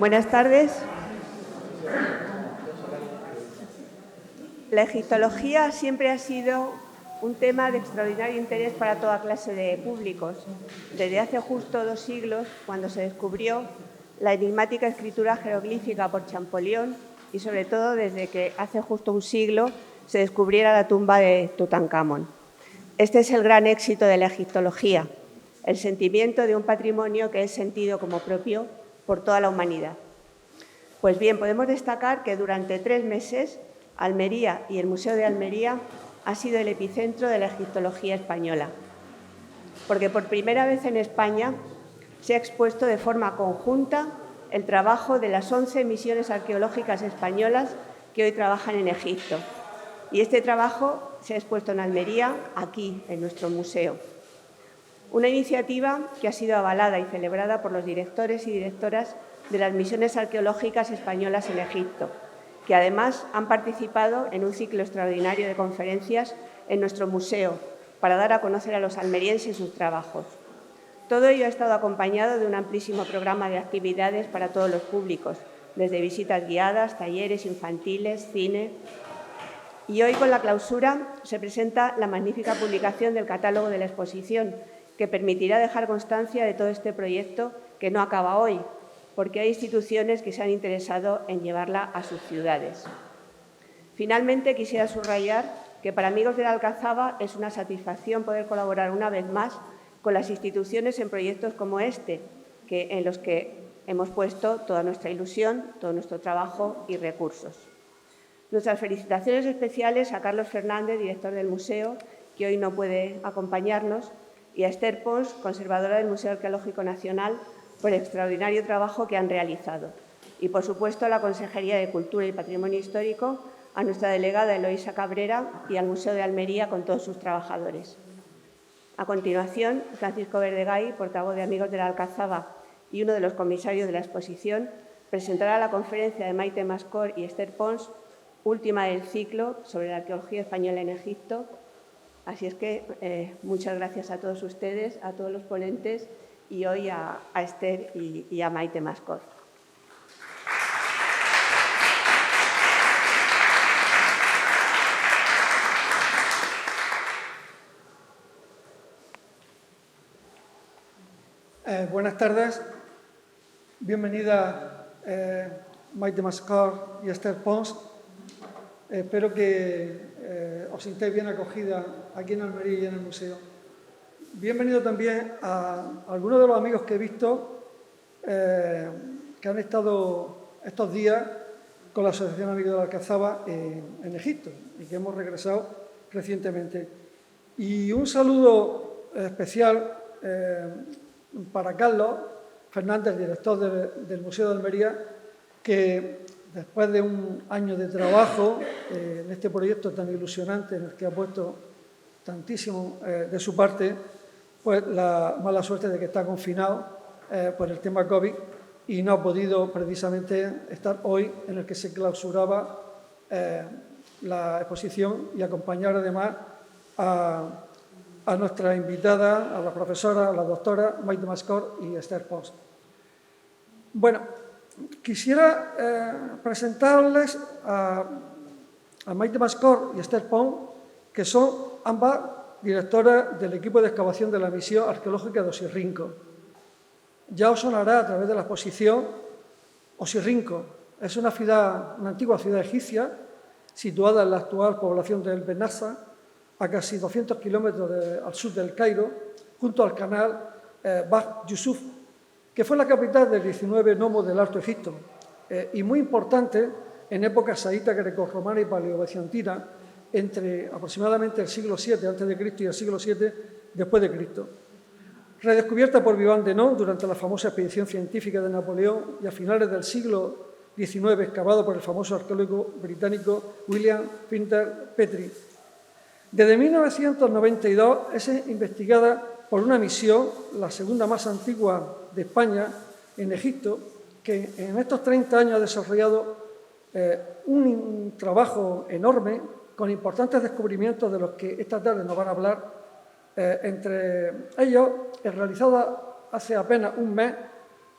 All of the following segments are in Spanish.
Buenas tardes. La egiptología siempre ha sido un tema de extraordinario interés para toda clase de públicos. Desde hace justo 2 siglos, cuando se descubrió la enigmática escritura jeroglífica por Champollion, y sobre todo desde que hace justo un siglo se descubriera la tumba de Tutankamón. Este es el gran éxito de la egiptología, el sentimiento de un patrimonio que es sentido como propio por toda la humanidad. Pues bien, podemos destacar que durante 3 meses Almería y el Museo de Almería ha sido el epicentro de la egiptología española, porque por primera vez en España se ha expuesto de forma conjunta el trabajo de las 11 misiones arqueológicas españolas que hoy trabajan en Egipto. Y este trabajo se ha expuesto en Almería, aquí, en nuestro museo. Una iniciativa que ha sido avalada y celebrada por los directores y directoras de las misiones arqueológicas españolas en Egipto, que además han participado en un ciclo extraordinario de conferencias en nuestro museo para dar a conocer a los almerienses sus trabajos. Todo ello ha estado acompañado de un amplísimo programa de actividades para todos los públicos, desde visitas guiadas, talleres infantiles, cine. Y hoy, con la clausura, se presenta la magnífica publicación del catálogo de la exposición, que permitirá dejar constancia de todo este proyecto que no acaba hoy, porque hay instituciones que se han interesado en llevarla a sus ciudades. Finalmente, quisiera subrayar que para Amigos de la Alcazaba es una satisfacción poder colaborar una vez más con las instituciones en proyectos como este, en los que hemos puesto toda nuestra ilusión, todo nuestro trabajo y recursos. Nuestras felicitaciones especiales a Carlos Fernández, director del museo, que hoy no puede acompañarnos, y a Esther Pons, conservadora del Museo Arqueológico Nacional, por el extraordinario trabajo que han realizado. Y, por supuesto, a la Consejería de Cultura y Patrimonio Histórico, a nuestra delegada Eloísa Cabrera y al Museo de Almería con todos sus trabajadores. A continuación, Francisco Verdegay, portavoz de Amigos de la Alcazaba y uno de los comisarios de la exposición, presentará la conferencia de Maite Mascor y Esther Pons, última del ciclo sobre la arqueología española en Egipto. Así es que muchas gracias a todos ustedes, a todos los ponentes y hoy a Esther y a Maite Mascor. Buenas tardes, bienvenida Maite Mascor y Esther Pons. Espero que os sintáis bien acogida aquí en Almería y en el museo. Bienvenido también a algunos de los amigos que he visto que han estado estos días con la Asociación Amigos de la Alcazaba en Egipto y que hemos regresado recientemente. Y un saludo especial para Carlos Fernández, director del Museo de Almería, que después de un año de trabajo en este proyecto tan ilusionante en el que ha puesto tantísimo de su parte, pues la mala suerte de que está confinado por el tema COVID y no ha podido precisamente estar hoy en el que se clausuraba la exposición y acompañar además a nuestra invitada, a la profesora, a la doctora Maite Mascor y Esther Pons. Bueno, quisiera presentarles a Maite Mascor y Esther Pons, que son ambas directoras del equipo de excavación de la misión arqueológica de Osirrinco. Ya os sonará a través de la exposición. Osirrinco es una antigua ciudad egipcia situada en la actual población de El Benassa, a casi 200 kilómetros al sur del Cairo, junto al canal Bahr Yusuf, que fue la capital del 19 nomo del Alto Egipto y muy importante en época saíta, grecorromana y paleobizantina, entre aproximadamente el siglo VII a.C. y el siglo VII después de Cristo. Redescubierta por Vivant Denon durante la famosa expedición científica de Napoleón y a finales del siglo XIX, excavado por el famoso arqueólogo británico William Finter Petrie. Desde 1992 es investigada por una misión, la segunda más antigua de España, en Egipto, que en estos 30 años ha desarrollado un trabajo enorme con importantes descubrimientos de los que esta tarde nos van a hablar. Entre ellos, realizada hace apenas un mes,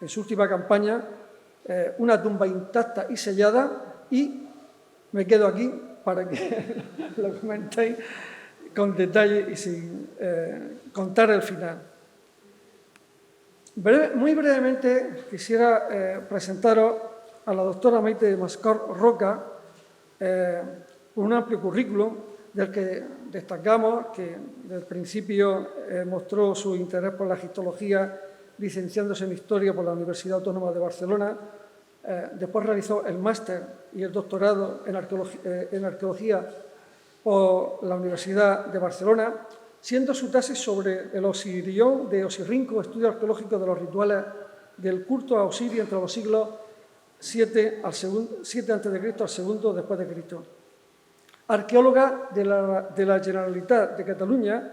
en su última campaña, una tumba intacta y sellada, y me quedo aquí para que lo comentéis con detalle y sin contar el final. Muy brevemente quisiera presentaros a la doctora Maite Mascort Roca, con un amplio currículum del que destacamos que desde el principio mostró su interés por la egiptología, licenciándose en Historia por la Universidad Autónoma de Barcelona. Después realizó el máster y el doctorado en Arqueología por la Universidad de Barcelona, siendo su tesis sobre el Osirión de Osirrinco, estudio arqueológico de los rituales del culto a Osiris entre los siglos 7 a.C. al segundo después de Cristo. Arqueóloga de la Generalitat de Cataluña,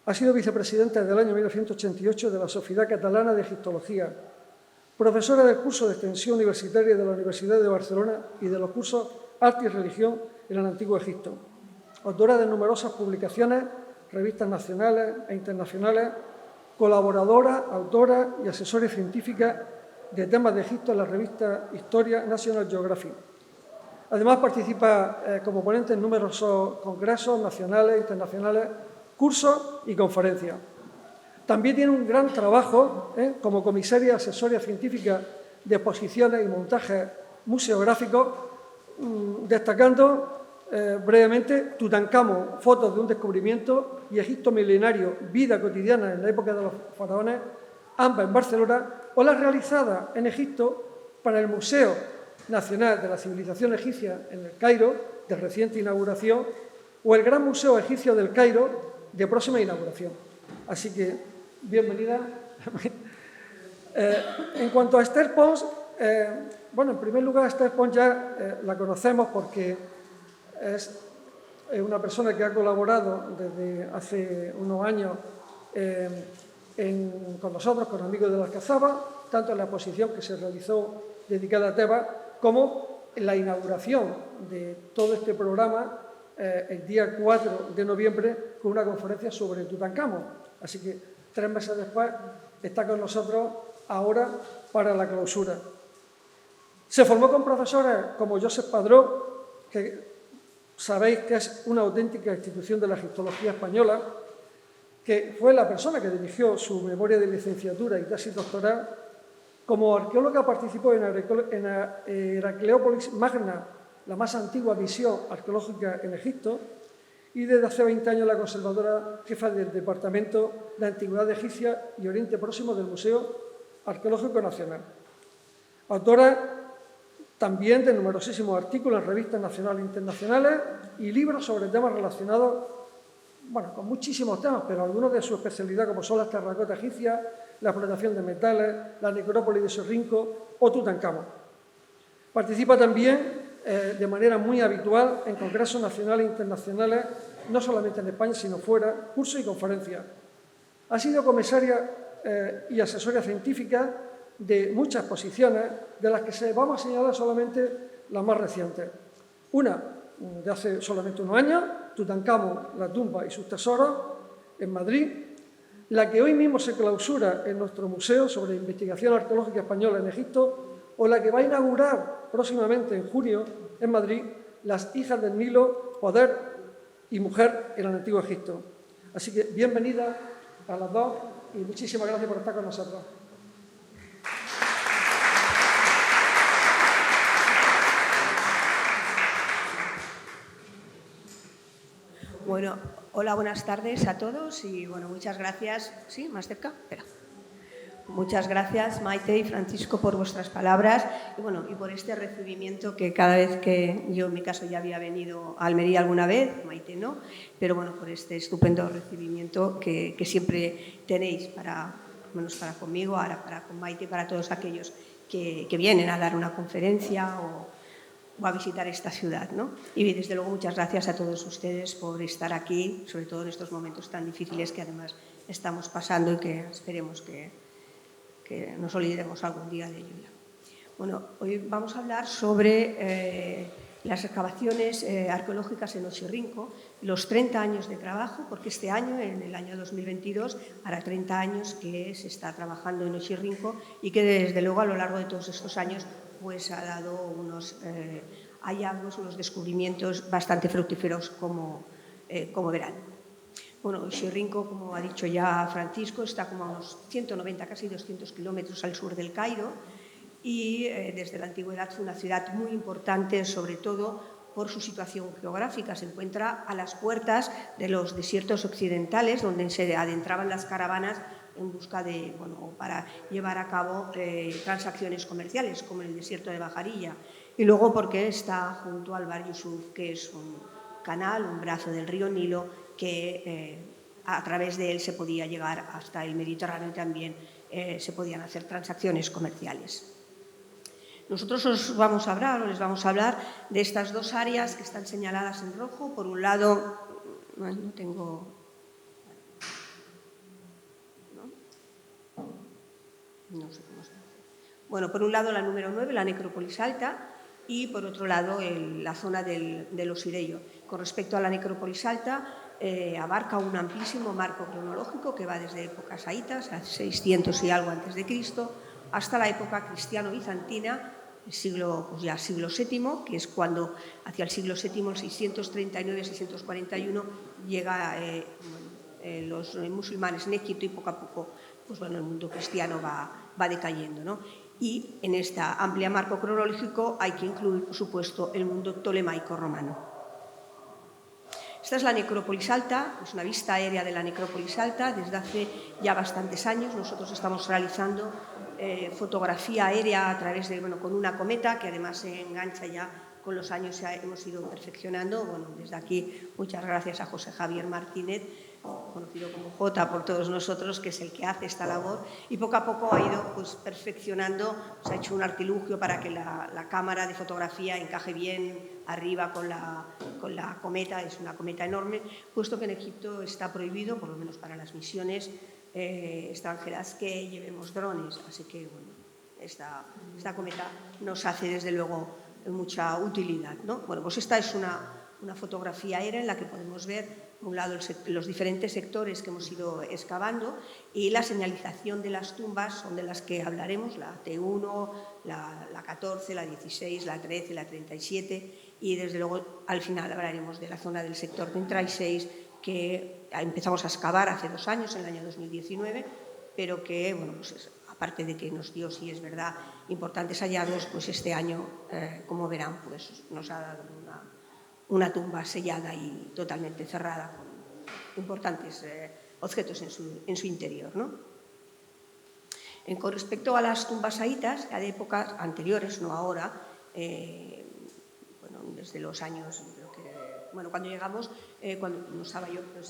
ha sido vicepresidenta desde el año 1988 de la Sociedad Catalana de Egiptología, profesora del curso de extensión universitaria de la Universidad de Barcelona y de los cursos Arte y Religión en el Antiguo Egipto, autora de numerosas publicaciones, revistas nacionales e internacionales, colaboradora, autora y asesora científica de temas de Egipto en la revista Historia National Geographic. Además, participa como ponente en numerosos congresos nacionales, internacionales, cursos y conferencias. También tiene un gran trabajo como comisaria y asesora científica de exposiciones y montajes museográficos, destacando brevemente Tutankamón, fotos de un descubrimiento, y Egipto milenario, vida cotidiana en la época de los faraones, ambas en Barcelona, o la realizada en Egipto para el Museo Nacional de la Civilización Egipcia en el Cairo, de reciente inauguración, o el Gran Museo Egipcio del Cairo, de próxima inauguración. Así que, bienvenida. En cuanto a Esther Pons, bueno, en primer lugar, Esther Pons ya la conocemos porque es una persona que ha colaborado desde hace unos años con nosotros, con Amigos de la Alcazaba, tanto en la exposición que se realizó dedicada a Tebas, como en la inauguración de todo este programa el día 4 de noviembre con una conferencia sobre Tutankamón. Así que 3 meses después está con nosotros ahora para la clausura. Se formó con profesores como Josep Padró, que sabéis que es una auténtica institución de la egiptología española, que fue la persona que dirigió su memoria de licenciatura y tesis doctoral. Como arqueóloga participó en Heracleópolis Magna, la más antigua misión arqueológica en Egipto, y desde hace 20 años la conservadora jefa del Departamento de Antigüedad Egipcia y Oriente Próximo del Museo Arqueológico Nacional. Autora también de numerosísimos artículos en revistas nacionales e internacionales y libros sobre temas relacionados, bueno, con muchísimos temas, pero algunos de su especialidad, como son las terracotas egipcias, la explotación de metales, la necrópolis de Osirrinco o Tutankamón. Participa también de manera muy habitual en congresos nacionales e internacionales, no solamente en España, sino fuera, cursos y conferencias. Ha sido comisaria y asesora científica de muchas exposiciones, de las que vamos a señalar solamente las más recientes. Una de hace solamente unos años, Tutankamón, la tumba y sus tesoros, en Madrid, la que hoy mismo se clausura en nuestro museo sobre investigación arqueológica española en Egipto, o la que va a inaugurar próximamente en junio en Madrid, Las hijas del Nilo, poder y mujer en el Antiguo Egipto. Así que bienvenida a las dos y muchísimas gracias por estar con nosotros. Bueno, hola, buenas tardes a todos y bueno, muchas gracias. ¿Sí? ¿Más cerca? Espera. Muchas gracias, Maite y Francisco, por vuestras palabras y, bueno, y por este recibimiento que cada vez que yo, en mi caso, ya había venido a Almería alguna vez, Maite no, pero bueno, por este estupendo recibimiento que siempre tenéis para, menos para conmigo, ahora para con Maite y para todos aquellos que vienen a dar una conferencia o a visitar esta ciudad, ¿no? Y desde luego muchas gracias a todos ustedes por estar aquí, sobre todo en estos momentos tan difíciles que además estamos pasando y que esperemos que nos olvidemos algún día de ello. Bueno, hoy vamos a hablar sobre las excavaciones arqueológicas en Oxirrinco, los 30 años de trabajo, porque este año, en el año 2022, hará 30 años que se está trabajando en Oxirrinco y que desde luego a lo largo de todos estos años pues, ha dado unos hallazgos, unos descubrimientos bastante fructíferos como verán. Bueno, Oxirrinco, como ha dicho ya Francisco, está como a unos 190, casi 200 kilómetros al sur del Cairo y desde la antigüedad fue una ciudad muy importante, sobre todo por su situación geográfica. Se encuentra a las puertas de los desiertos occidentales, donde se adentraban las caravanas en busca de, bueno, para llevar a cabo transacciones comerciales, como en el desierto de Bajarilla. Y luego porque está junto al Bar Yusuf, que es un canal, un brazo del río Nilo, que a través de él se podía llegar hasta el Mediterráneo y también se podían hacer transacciones comerciales. Nosotros les vamos a hablar de estas dos áreas que están señaladas en rojo. Por un lado, no tengo... No sé cómo se hace. Bueno, por un lado la número 9, la necrópolis alta, y por otro lado la zona del Osireio. Con respecto a la necrópolis alta, abarca un amplísimo marco cronológico que va desde épocas saítas, a 600 y algo antes de Cristo, hasta la época cristiano-bizantina, el siglo VII, que es cuando hacia el siglo VII, el 639-641, llega los musulmanes en Egipto y poco a poco pues, bueno, el mundo cristiano va decayendo, ¿no? Y en este amplio marco cronológico hay que incluir, por supuesto, el mundo ptolemaico romano. Esta es la necrópolis alta, es una vista aérea de la necrópolis alta. Desde hace ya bastantes años nosotros estamos realizando fotografía aérea a través de, bueno, con una cometa que además se engancha ya con los años, hemos ido perfeccionando. Bueno, desde aquí muchas gracias a José Javier Martínez, conocido como Jota por todos nosotros, que es el que hace esta labor, y poco a poco ha ido pues, perfeccionando, se ha hecho un artilugio para que la cámara de fotografía encaje bien arriba con la cometa. Es una cometa enorme, puesto que en Egipto está prohibido, por lo menos para las misiones extranjeras, que llevemos drones, así que bueno, esta cometa nos hace desde luego mucha utilidad, ¿no? Bueno, pues esta es una fotografía aérea en la que podemos ver, por un lado, los diferentes sectores que hemos ido excavando, y la señalización de las tumbas son de las que hablaremos, la T1, la 14, la 16, la 13, la 37, y desde luego al final hablaremos de la zona del sector 36, que empezamos a excavar hace 2 años, en el año 2019, pero que, bueno, pues aparte de que nos dio, sí es verdad, importantes hallazgos, pues este año, como verán, pues nos ha dado una tumba sellada y totalmente cerrada con importantes objetos en su interior, ¿no? Con respecto a las tumbas saítas, de épocas anteriores, no ahora, bueno, desde los años, creo que, bueno, cuando llegamos, cuando no estaba yo, pero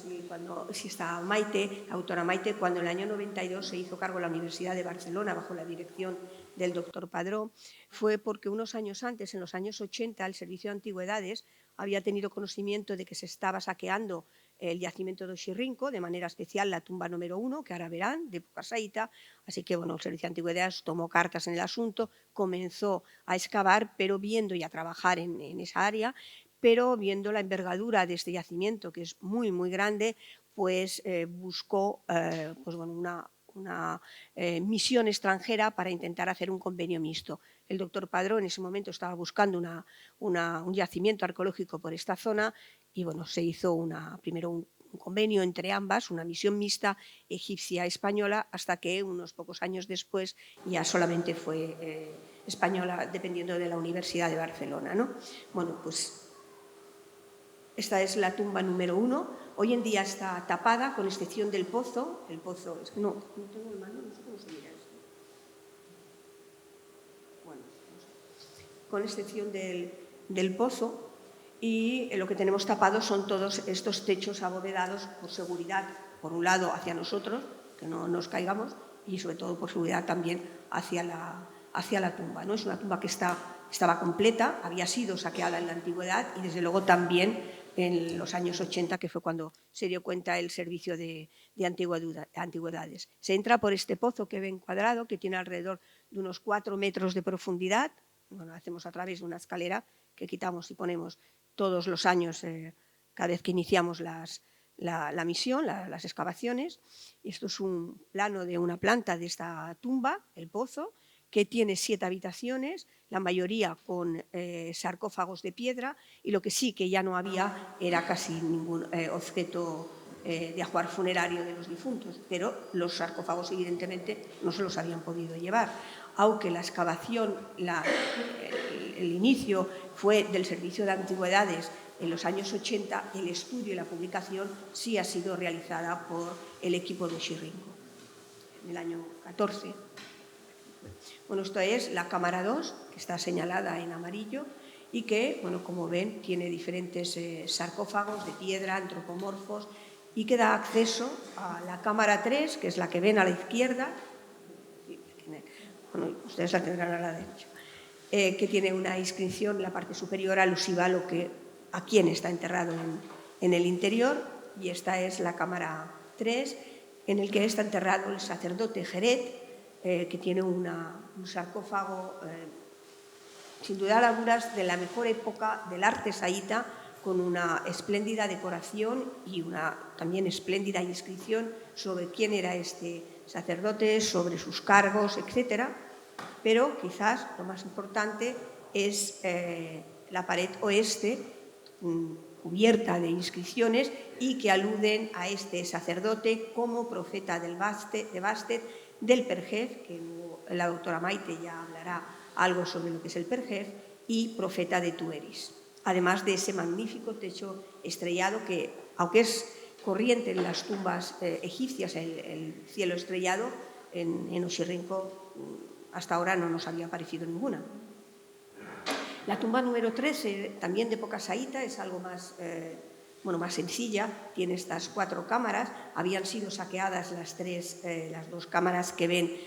sí estaba Maite, la autora Maite, cuando en el año 92 se hizo cargo la Universidad de Barcelona bajo la dirección del doctor Padró, fue porque unos años antes, en los años 80, el Servicio de Antigüedades había tenido conocimiento de que se estaba saqueando el yacimiento de Oxirrinco, de manera especial la tumba número 1, que ahora verán, de época saíta. Así que bueno, el Servicio de Antigüedades tomó cartas en el asunto, comenzó a excavar, pero viendo y a trabajar en esa área, pero viendo la envergadura de este yacimiento, que es muy, muy grande, pues buscó pues, bueno, una misión extranjera para intentar hacer un convenio mixto. El doctor Padró en ese momento estaba buscando un yacimiento arqueológico por esta zona y bueno, se hizo primero un convenio entre ambas, una misión mixta egipcia-española, hasta que unos pocos años después ya solamente fue española, dependiendo de la Universidad de Barcelona, ¿no? Bueno, pues esta es la tumba número 1. Hoy en día está tapada, con excepción del pozo. El pozo, es que no tengo el manual, no sé cómo se mira esto. Bueno, no sé. Con excepción del pozo, y lo que tenemos tapado son todos estos techos abovedados por seguridad, por un lado hacia nosotros, que no nos caigamos, y sobre todo por seguridad también hacia la tumba, ¿no? Es una tumba que estaba completa, había sido saqueada en la antigüedad y desde luego también en los años 80, que fue cuando se dio cuenta el servicio de antigüedades. Se entra por este pozo que ve encuadrado, que tiene alrededor de unos 4 metros de profundidad, bueno, hacemos a través de una escalera que quitamos y ponemos todos los años, cada vez que iniciamos la misión, las excavaciones. Y esto es un plano de una planta de esta tumba, el pozo, que tiene 7 habitaciones, la mayoría con sarcófagos de piedra, y lo que sí que ya no había era casi ningún objeto de ajuar funerario de los difuntos, pero los sarcófagos evidentemente no se los habían podido llevar, aunque la excavación, el inicio fue del Servicio de Antigüedades en los años 80, el estudio y la publicación sí ha sido realizada por el equipo de Xirrinco en el año 14. Bueno, esto es la cámara 2, que está señalada en amarillo y que, bueno, como ven, tiene diferentes sarcófagos de piedra, antropomorfos, y que da acceso a la cámara 3, que es la que ven a la izquierda, bueno, ustedes la tendrán a la derecha, que tiene una inscripción en la parte superior alusiva a quién está enterrado en el interior, y esta es la cámara 3, en el que está enterrado el sacerdote Jeret, que tiene un sarcófago, sin duda algunas, de la mejor época del arte saíta, con una espléndida decoración y una también espléndida inscripción sobre quién era este sacerdote, sobre sus cargos, etc. Pero quizás lo más importante es la pared oeste, cubierta de inscripciones y que aluden a este sacerdote como profeta de Bastet, del Perjef, que la doctora Maite ya hablará algo sobre lo que es el Perjef, y profeta de Tueris. Además de ese magnífico techo estrellado que, aunque es corriente en las tumbas egipcias, el cielo estrellado, en Oxirrinco hasta ahora no nos había aparecido ninguna. La tumba número 13, también de época saíta, es algo más sencilla, tiene estas 4 cámaras, habían sido saqueadas las 2 cámaras que ven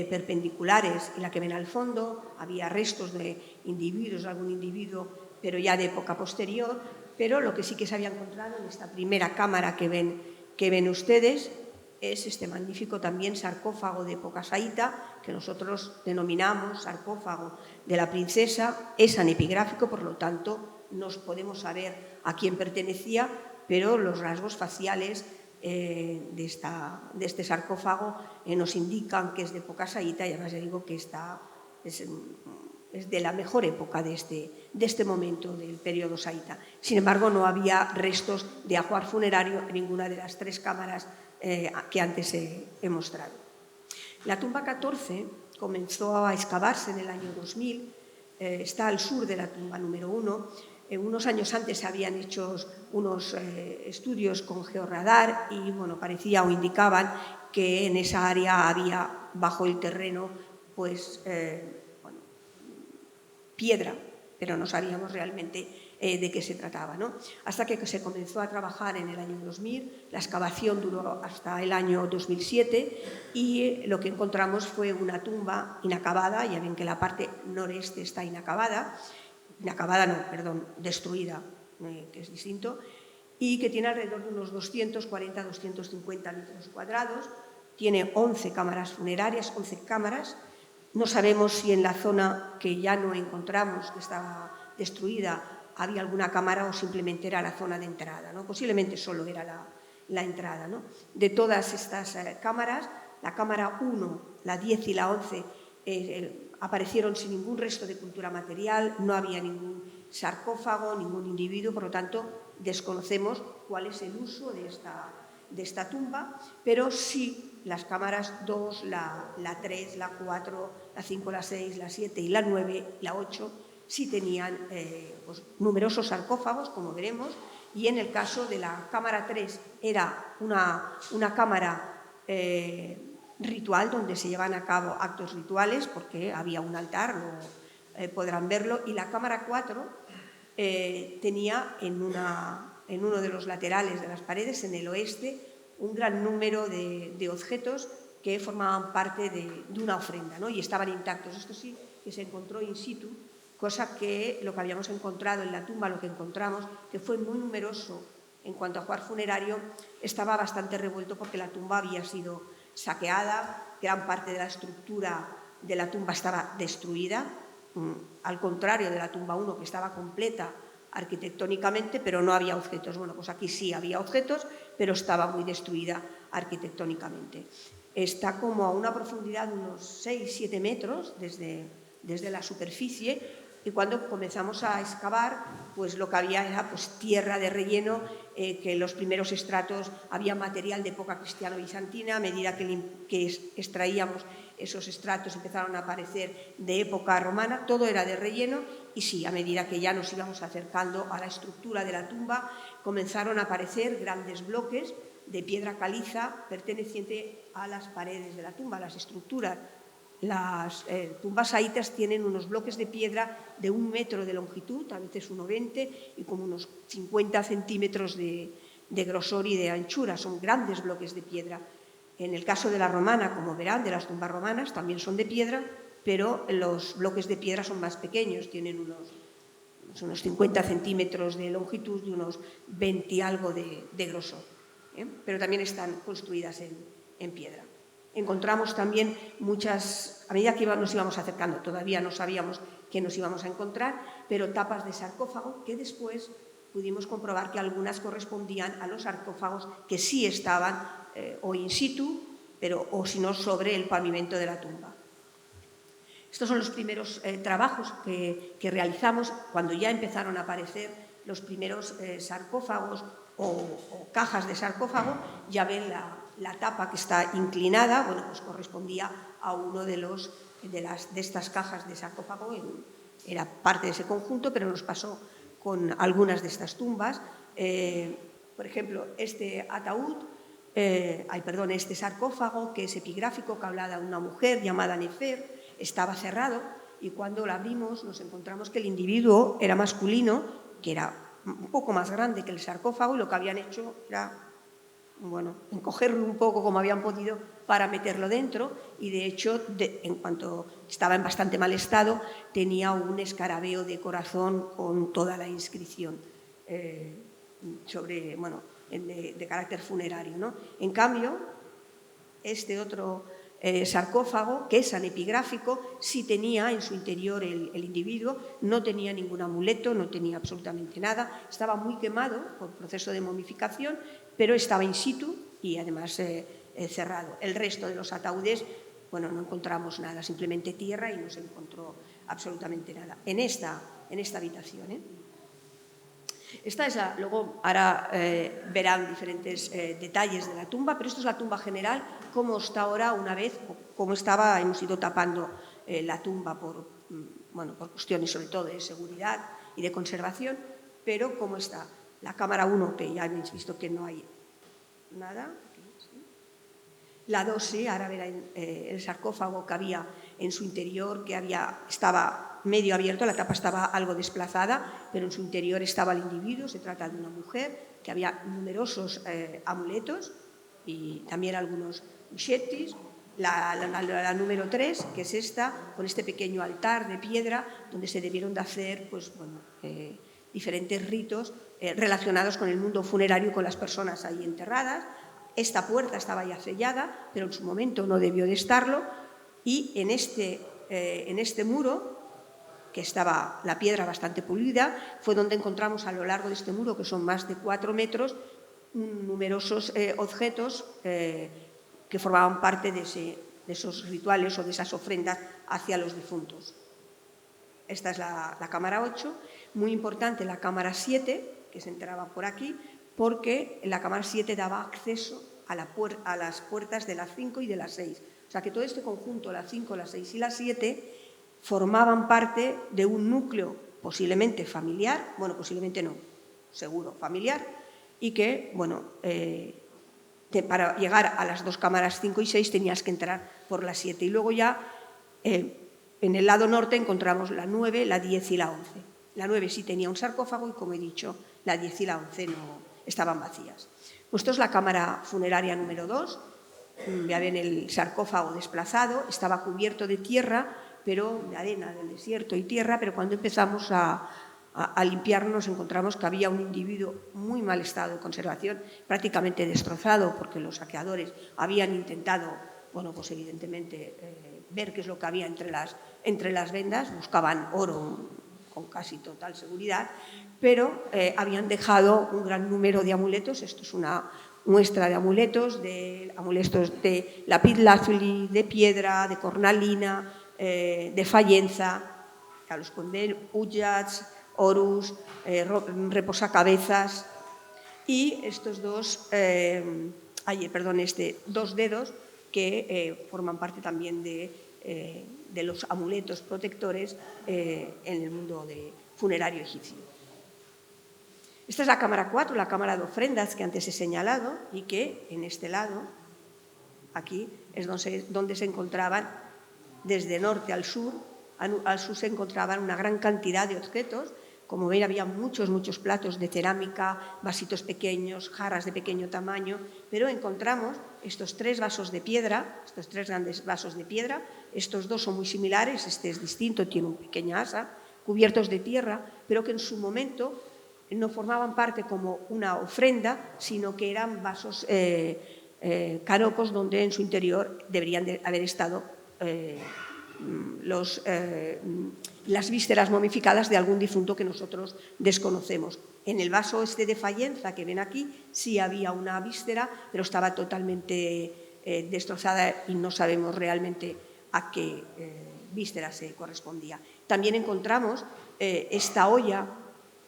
perpendiculares y la que ven al fondo, había restos de individuos, algún individuo, pero ya de época posterior, pero lo que sí que se había encontrado en esta primera cámara que ven ustedes es este magnífico también sarcófago de época saíta, que nosotros denominamos sarcófago de la princesa, es anepigráfico, por lo tanto nos podemos saber a quién pertenecía, pero los rasgos faciales de este sarcófago nos indican que es de época saíta, y además ya digo que es de la mejor época de este momento del periodo saíta. Sin embargo, no había restos de ajuar funerario en ninguna de las 3 cámaras que antes he mostrado. La tumba 14 comenzó a excavarse en el año 2000, está al sur de la tumba número 1. Unos años antes se habían hecho unos estudios con georradar y parecía o indicaban que en esa área había bajo el terreno piedra, pero no sabíamos realmente de qué se trataba, ¿no? Hasta que se comenzó a trabajar en el año 2000, la excavación duró hasta el año 2007 y lo que encontramos fue una tumba inacabada, ya ven que la parte noreste está destruida, que es distinto, y que tiene alrededor de unos 240-250 metros cuadrados, tiene 11 cámaras funerarias, 11 cámaras. No sabemos si en la zona que ya no encontramos, que estaba destruida, había alguna cámara o simplemente era la zona de entrada, ¿no? Posiblemente solo era la entrada, ¿no? De todas estas cámaras, la cámara 1, la 10 y la 11 aparecieron sin ningún resto de cultura material, no había ningún sarcófago, ningún individuo, por lo tanto desconocemos cuál es el uso de esta tumba, pero sí las cámaras 2, la 3, la 4, la 5, la 6, la 7 y la 9, la 8, sí tenían numerosos sarcófagos, como veremos, y en el caso de la cámara 3 era una cámara ritual donde se llevan a cabo actos rituales, porque había un altar, podrán verlo, y la cámara 4 tenía en uno de los laterales de las paredes, en el oeste, un gran número de objetos que formaban parte de una ofrenda, ¿no? Y estaban intactos. Esto sí que se encontró in situ, cosa que lo que habíamos encontrado en la tumba, lo que encontramos, que fue muy numeroso en cuanto a ajuar funerario, estaba bastante revuelto porque la tumba había sido saqueada, gran parte de la estructura de la tumba estaba destruida, al contrario de la tumba 1, que estaba completa arquitectónicamente, pero no había objetos. Bueno, pues aquí sí había objetos, pero estaba muy destruida arquitectónicamente. Está como a una profundidad de unos 6-7 metros desde la superficie, y cuando comenzamos a excavar, pues lo que había era pues, tierra de relleno, que en los primeros estratos había material de época cristiano-bizantina. A medida que extraíamos esos estratos empezaron a aparecer de época romana, todo era de relleno, y sí, a medida que ya nos íbamos acercando a la estructura de la tumba, comenzaron a aparecer grandes bloques de piedra caliza perteneciente a las paredes de la tumba, a las estructuras. Las tumbas saítas tienen unos bloques de piedra de 1 metro de longitud, a veces 1,20, y como unos 50 centímetros de grosor y de anchura. Son grandes bloques de piedra. En el caso de la romana, como verán, de las tumbas romanas, también son de piedra, pero los bloques de piedra son más pequeños, tienen unos 50 centímetros de longitud y unos 20 y algo de grosor, pero también están construidas en piedra. Encontramos también muchas, a medida que nos íbamos acercando, todavía no sabíamos qué nos íbamos a encontrar, pero tapas de sarcófago que después pudimos comprobar que algunas correspondían a los sarcófagos que sí estaban o in situ, o si no sobre el pavimento de la tumba. Estos son los primeros trabajos que realizamos cuando ya empezaron a aparecer los primeros sarcófagos o cajas de sarcófago. Ya ven la tapa que está inclinada, bueno, pues correspondía a uno de estas cajas de sarcófago, era parte de ese conjunto, pero nos pasó con algunas de estas tumbas. Por ejemplo, este sarcófago, que es epigráfico, que habla de una mujer llamada Nefer, estaba cerrado, y cuando lo abrimos nos encontramos que el individuo era masculino, que era un poco más grande que el sarcófago, y lo que habían hecho era encogerlo un poco como habían podido para meterlo dentro, y de hecho, en cuanto estaba en bastante mal estado, tenía un escarabeo de corazón con toda la inscripción de carácter funerario, ¿no? En cambio, este otro sarcófago, que es anepigráfico, sí tenía en su interior el individuo, no tenía ningún amuleto, no tenía absolutamente nada, estaba muy quemado por proceso de momificación, pero estaba in situ y además cerrado. El resto de los ataúdes, no encontramos nada, simplemente tierra, y no se encontró absolutamente nada en esta habitación. Esta es luego ahora verán diferentes detalles de la tumba, pero esto es la tumba general, cómo está ahora una vez, cómo estaba. Hemos ido tapando la tumba por cuestiones sobre todo de seguridad y de conservación, pero cómo está. La cámara 1, que ya habéis visto que no hay nada. La 2, sí, ahora verán el sarcófago que había en su interior, que estaba medio abierto, la tapa estaba algo desplazada, pero en su interior estaba el individuo. Se trata de una mujer, que había numerosos amuletos y también algunos bichetis. La número 3, que es esta, con este pequeño altar de piedra, donde se debieron de hacer diferentes ritos relacionados con el mundo funerario, con las personas ahí enterradas. Esta puerta estaba ya sellada, pero en su momento no debió de estarlo, y en este muro, que estaba la piedra bastante pulida, fue donde encontramos a lo largo de este muro, que son más de 4 metros, numerosos objetos que formaban parte de esos rituales o de esas ofrendas hacia los difuntos. Esta es la cámara 8, muy importante la cámara 7, que se entraba por aquí, porque la cámara 7 daba acceso a las puertas de la 5 y de la 6. O sea que todo este conjunto, la 5, la 6 y la 7, formaban parte de un núcleo posiblemente familiar, posiblemente no, seguro familiar, y que, para llegar a las dos cámaras 5 y 6 tenías que entrar por la 7. Y luego ya en el lado norte encontramos la 9, la 10 y la 11. La 9 sí tenía un sarcófago y, como he dicho, la 10 y la 11 no estaban vacías. Esto es la cámara funeraria número 2. Ya ven el sarcófago desplazado, estaba cubierto de tierra, pero de arena del desierto y tierra, pero cuando empezamos a limpiarnos encontramos que había un individuo muy mal estado de conservación, prácticamente destrozado, porque los saqueadores habían intentado, evidentemente ver qué es lo que había entre las vendas, buscaban oro con casi total seguridad, pero habían dejado un gran número de amuletos. Esto es una muestra de amuletos de lapislázuli, de piedra, de cornalina, de fayenza, ullats, orus, reposacabezas, y estos dos dedos que forman parte también de los amuletos protectores en el mundo funerario egipcio. Esta es la cámara 4, la cámara de ofrendas que antes he señalado, y que en este lado, aquí, es donde se encontraban, desde norte al sur se encontraban una gran cantidad de objetos. Como ven, había muchos platos de cerámica, vasitos pequeños, jarras de pequeño tamaño, pero encontramos estos 3 vasos de piedra, estos 3 grandes vasos de piedra. Estos 2 son muy similares, este es distinto, tiene una pequeña asa, cubiertos de tierra, pero que en su momento no formaban parte como una ofrenda, sino que eran vasos canopos donde en su interior deberían de haber estado las vísceras momificadas de algún difunto que nosotros desconocemos. En el vaso este de fayenza que ven aquí sí había una víscera, pero estaba totalmente destrozada y no sabemos realmente a qué víscera se correspondía. También encontramos esta olla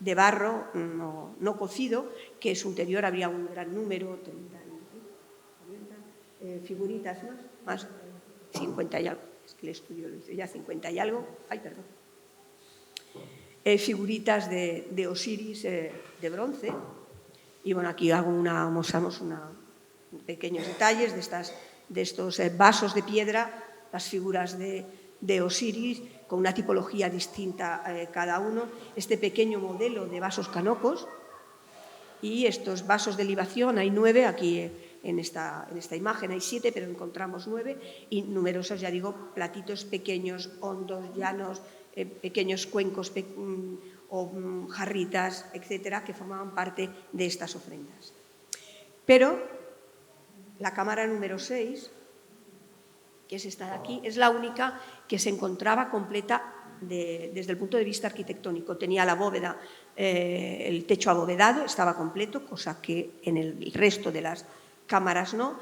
de barro no cocido, que en su interior había un gran número, figuritas más 50 y algo, es que el estudio lo hizo ya 50 y algo, figuritas de Osiris de bronce. Y bueno, aquí mostramos pequeños detalles de estos vasos de piedra, las figuras de Osiris, con una tipología distinta cada uno, este pequeño modelo de vasos canopos, y estos vasos de libación. Hay 9 aquí en esta imagen, hay 7, pero encontramos 9, y numerosos, ya digo, platitos pequeños, hondos, llanos, pequeños cuencos o jarritas, etcétera, que formaban parte de estas ofrendas. Pero la cámara número 6, que es esta de aquí, es la única que se encontraba completa desde el punto de vista arquitectónico. Tenía la bóveda, el techo abovedado, estaba completo, cosa que en el resto de las cámaras no.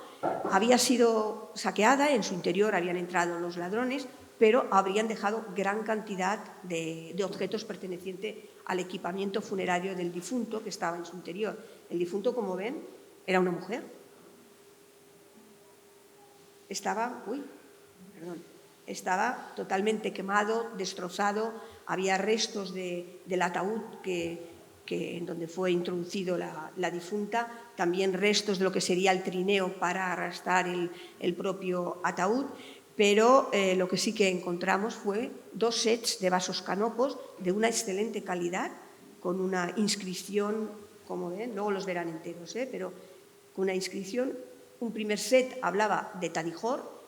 Había sido saqueada, en su interior habían entrado los ladrones, pero habrían dejado gran cantidad de objetos pertenecientes al equipamiento funerario del difunto que estaba en su interior. El difunto, como ven, era una mujer. Estaba totalmente quemado, destrozado. Había restos del ataúd en donde fue introducido la difunta, también restos de lo que sería el trineo para arrastrar el propio ataúd, pero lo que sí que encontramos fue 2 sets de vasos canopos de una excelente calidad, con una inscripción, como ven, luego los verán enteros, pero con una inscripción. Un primer set hablaba de Tadijor,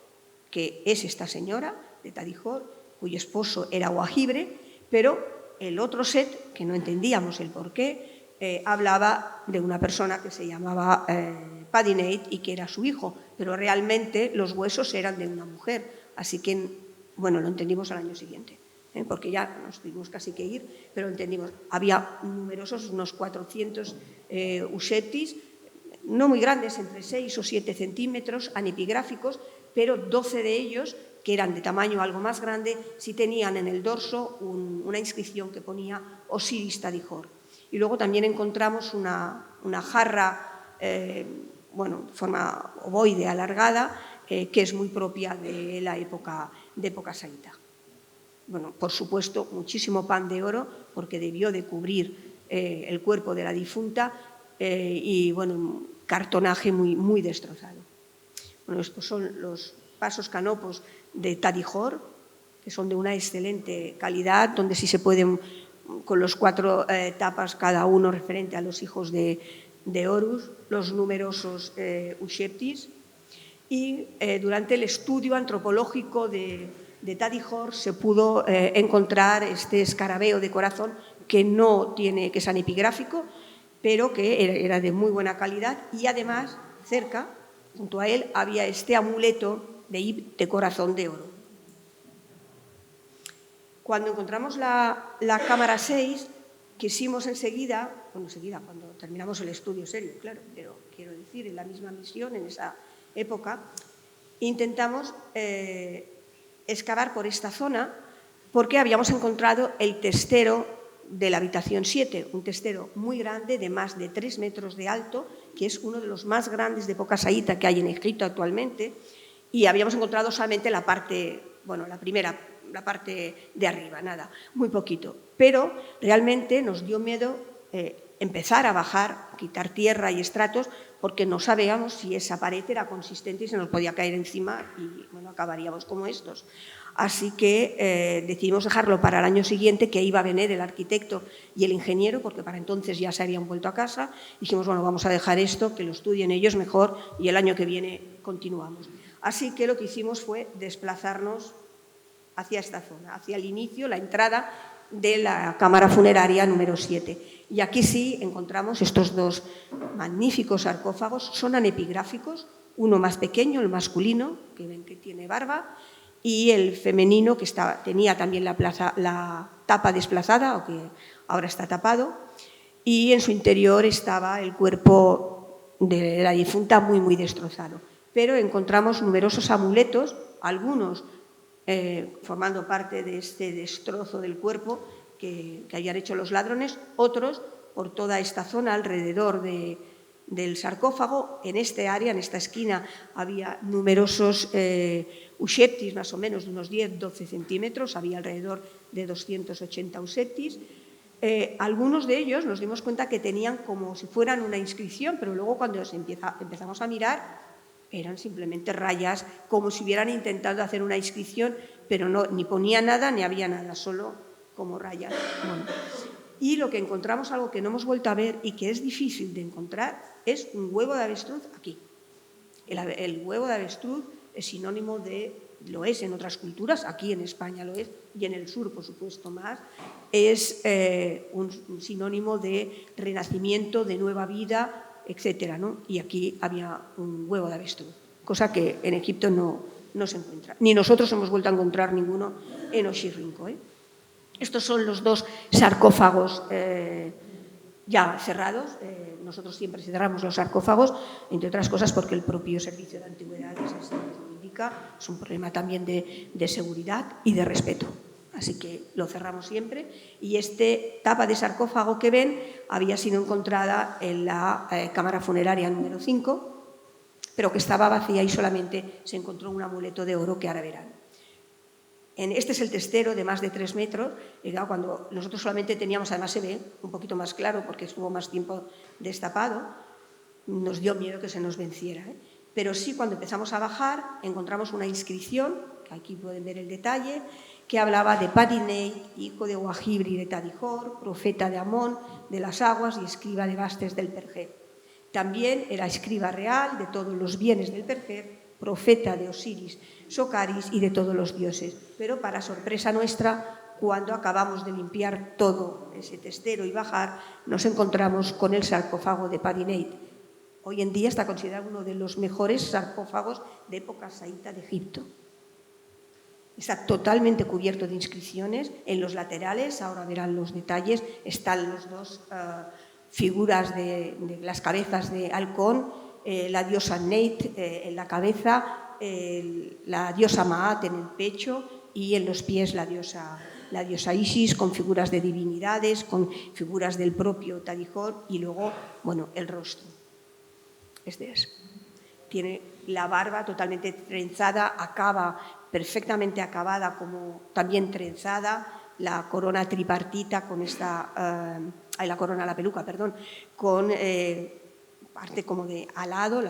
que es esta señora de Tadijor, cuyo esposo era Guajibre, pero el otro set, que no entendíamos el porqué, hablaba de una persona que se llamaba Padinate y que era su hijo, pero realmente los huesos eran de una mujer. Así que, bueno, lo entendimos al año siguiente, porque ya nos tuvimos casi que ir, pero entendimos. Había numerosos, unos 400 usheptis, no muy grandes, entre 6 o 7 centímetros, anepigráficos, pero 12 de ellos, que eran de tamaño algo más grande, sí tenían en el dorso una inscripción que ponía Osiris Tadijor. Y luego también encontramos una jarra, de forma ovoide alargada, que es muy propia de la época saíta. Bueno, por supuesto, muchísimo pan de oro, porque debió de cubrir el cuerpo de la difunta, y bueno, un cartonaje muy destrozado. Bueno, estos son los vasos canopos de Tadijor, que son de una excelente calidad, donde sí se pueden, con los 4 tapas cada uno referente a los hijos de Horus, los numerosos usheptis. Y durante el estudio antropológico de Tadijor se pudo encontrar este escarabeo de corazón que es anepigráfico, pero que era de muy buena calidad, y además cerca, junto a él, había este amuleto de corazón de oro. Cuando encontramos la cámara 6, quisimos enseguida, cuando terminamos el estudio serio, claro, pero quiero decir, en la misma misión, en esa época, intentamos excavar por esta zona porque habíamos encontrado el testero de la habitación 7, un testero muy grande de más de 3 metros de alto, que es uno de los más grandes de poca saíta que hay en Egipto actualmente, y habíamos encontrado solamente la parte, bueno, la parte de arriba, nada, muy poquito. Pero realmente nos dio miedo empezar a bajar, quitar tierra y estratos, porque no sabíamos si esa pared era consistente y se nos podía caer encima y, bueno, acabaríamos como estos. Así que decidimos dejarlo para el año siguiente, que iba a venir el arquitecto y el ingeniero, porque para entonces ya se habían vuelto a casa. Dijimos, bueno, vamos a dejar esto, que lo estudien ellos mejor y el año que viene continuamos. Así que lo que hicimos fue desplazarnos hacia esta zona, hacia el inicio, la entrada de la cámara funeraria número 7. Y aquí sí encontramos estos dos magníficos sarcófagos, son anepigráficos, uno más pequeño, el masculino, que ven que tiene barba, y el femenino, que tenía también la tapa desplazada, o que ahora está tapado, y en su interior estaba el cuerpo de la difunta muy destrozado. Pero encontramos numerosos amuletos, algunos formando parte de este destrozo del cuerpo que habían hecho los ladrones, otros por toda esta zona alrededor del sarcófago. En este área, en esta esquina, había numerosos uxeptis, más o menos de unos 10-12 centímetros, había alrededor de 280 uxeptis. Algunos de ellos nos dimos cuenta que tenían como si fueran una inscripción, pero luego cuando empezamos a mirar, eran simplemente rayas, como si hubieran intentado hacer una inscripción, pero no, ni ponía nada ni había nada, solo como rayas. Bueno. Y lo que encontramos, algo que no hemos vuelto a ver y que es difícil de encontrar, es un huevo de avestruz aquí. El huevo de avestruz es sinónimo lo es en otras culturas, aquí en España lo es, y en el sur, por supuesto, más, es un sinónimo de renacimiento, de nueva vida, etcétera, ¿no? Y aquí había un huevo de avestruz, cosa que en Egipto no se encuentra. Ni nosotros hemos vuelto a encontrar ninguno en Oxirrinco. Estos son los dos sarcófagos ya cerrados. Nosotros siempre cerramos los sarcófagos, entre otras cosas porque el propio Servicio de Antigüedades así lo indica, es un problema también de seguridad y de respeto. Así que lo cerramos siempre. Y esta tapa de sarcófago que ven había sido encontrada en la cámara funeraria número 5, pero que estaba vacía y solamente se encontró un amuleto de oro que ahora verán. Este es el testero de más de 3 metros. Y claro, cuando nosotros solamente teníamos, además se ve un poquito más claro porque estuvo más tiempo destapado, nos dio miedo que se nos venciera. Pero sí, cuando empezamos a bajar, encontramos una inscripción, que aquí pueden ver el detalle, que hablaba de Padinei, hijo de Wahibri de Tadijor, profeta de Amón, de las aguas y escriba de Bastes del Perger. También era escriba real de todos los bienes del Perger, profeta de Osiris, Socaris y de todos los dioses. Pero para sorpresa nuestra, cuando acabamos de limpiar todo ese testero y bajar, nos encontramos con el sarcófago de Padinei. Hoy en día está considerado uno de los mejores sarcófagos de época saíta de Egipto. Está totalmente cubierto de inscripciones. En los laterales, ahora verán los detalles, están las dos figuras de las cabezas de halcón, la diosa Neit en la cabeza, la diosa Maat en el pecho y en los pies la diosa Isis, con figuras de divinidades, con figuras del propio Tadijor y luego, bueno, el rostro. Este es. Tiene la barba totalmente trenzada, perfectamente acabada, como también trenzada, la corona tripartita con la corona, la peluca, perdón, con parte como de alado,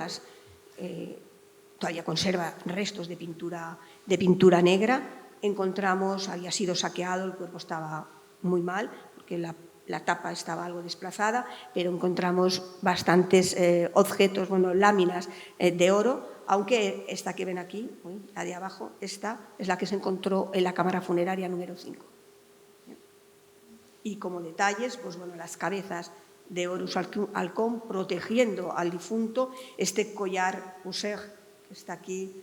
todavía conserva restos de pintura negra. Encontramos, había sido saqueado, el cuerpo estaba muy mal, porque la tapa estaba algo desplazada, pero encontramos bastantes objetos, láminas de oro, aunque esta que ven aquí, la de abajo, esta es la que se encontró en la cámara funeraria número 5. Y como detalles, las cabezas de Horus Halcón protegiendo al difunto, este collar User, que está aquí,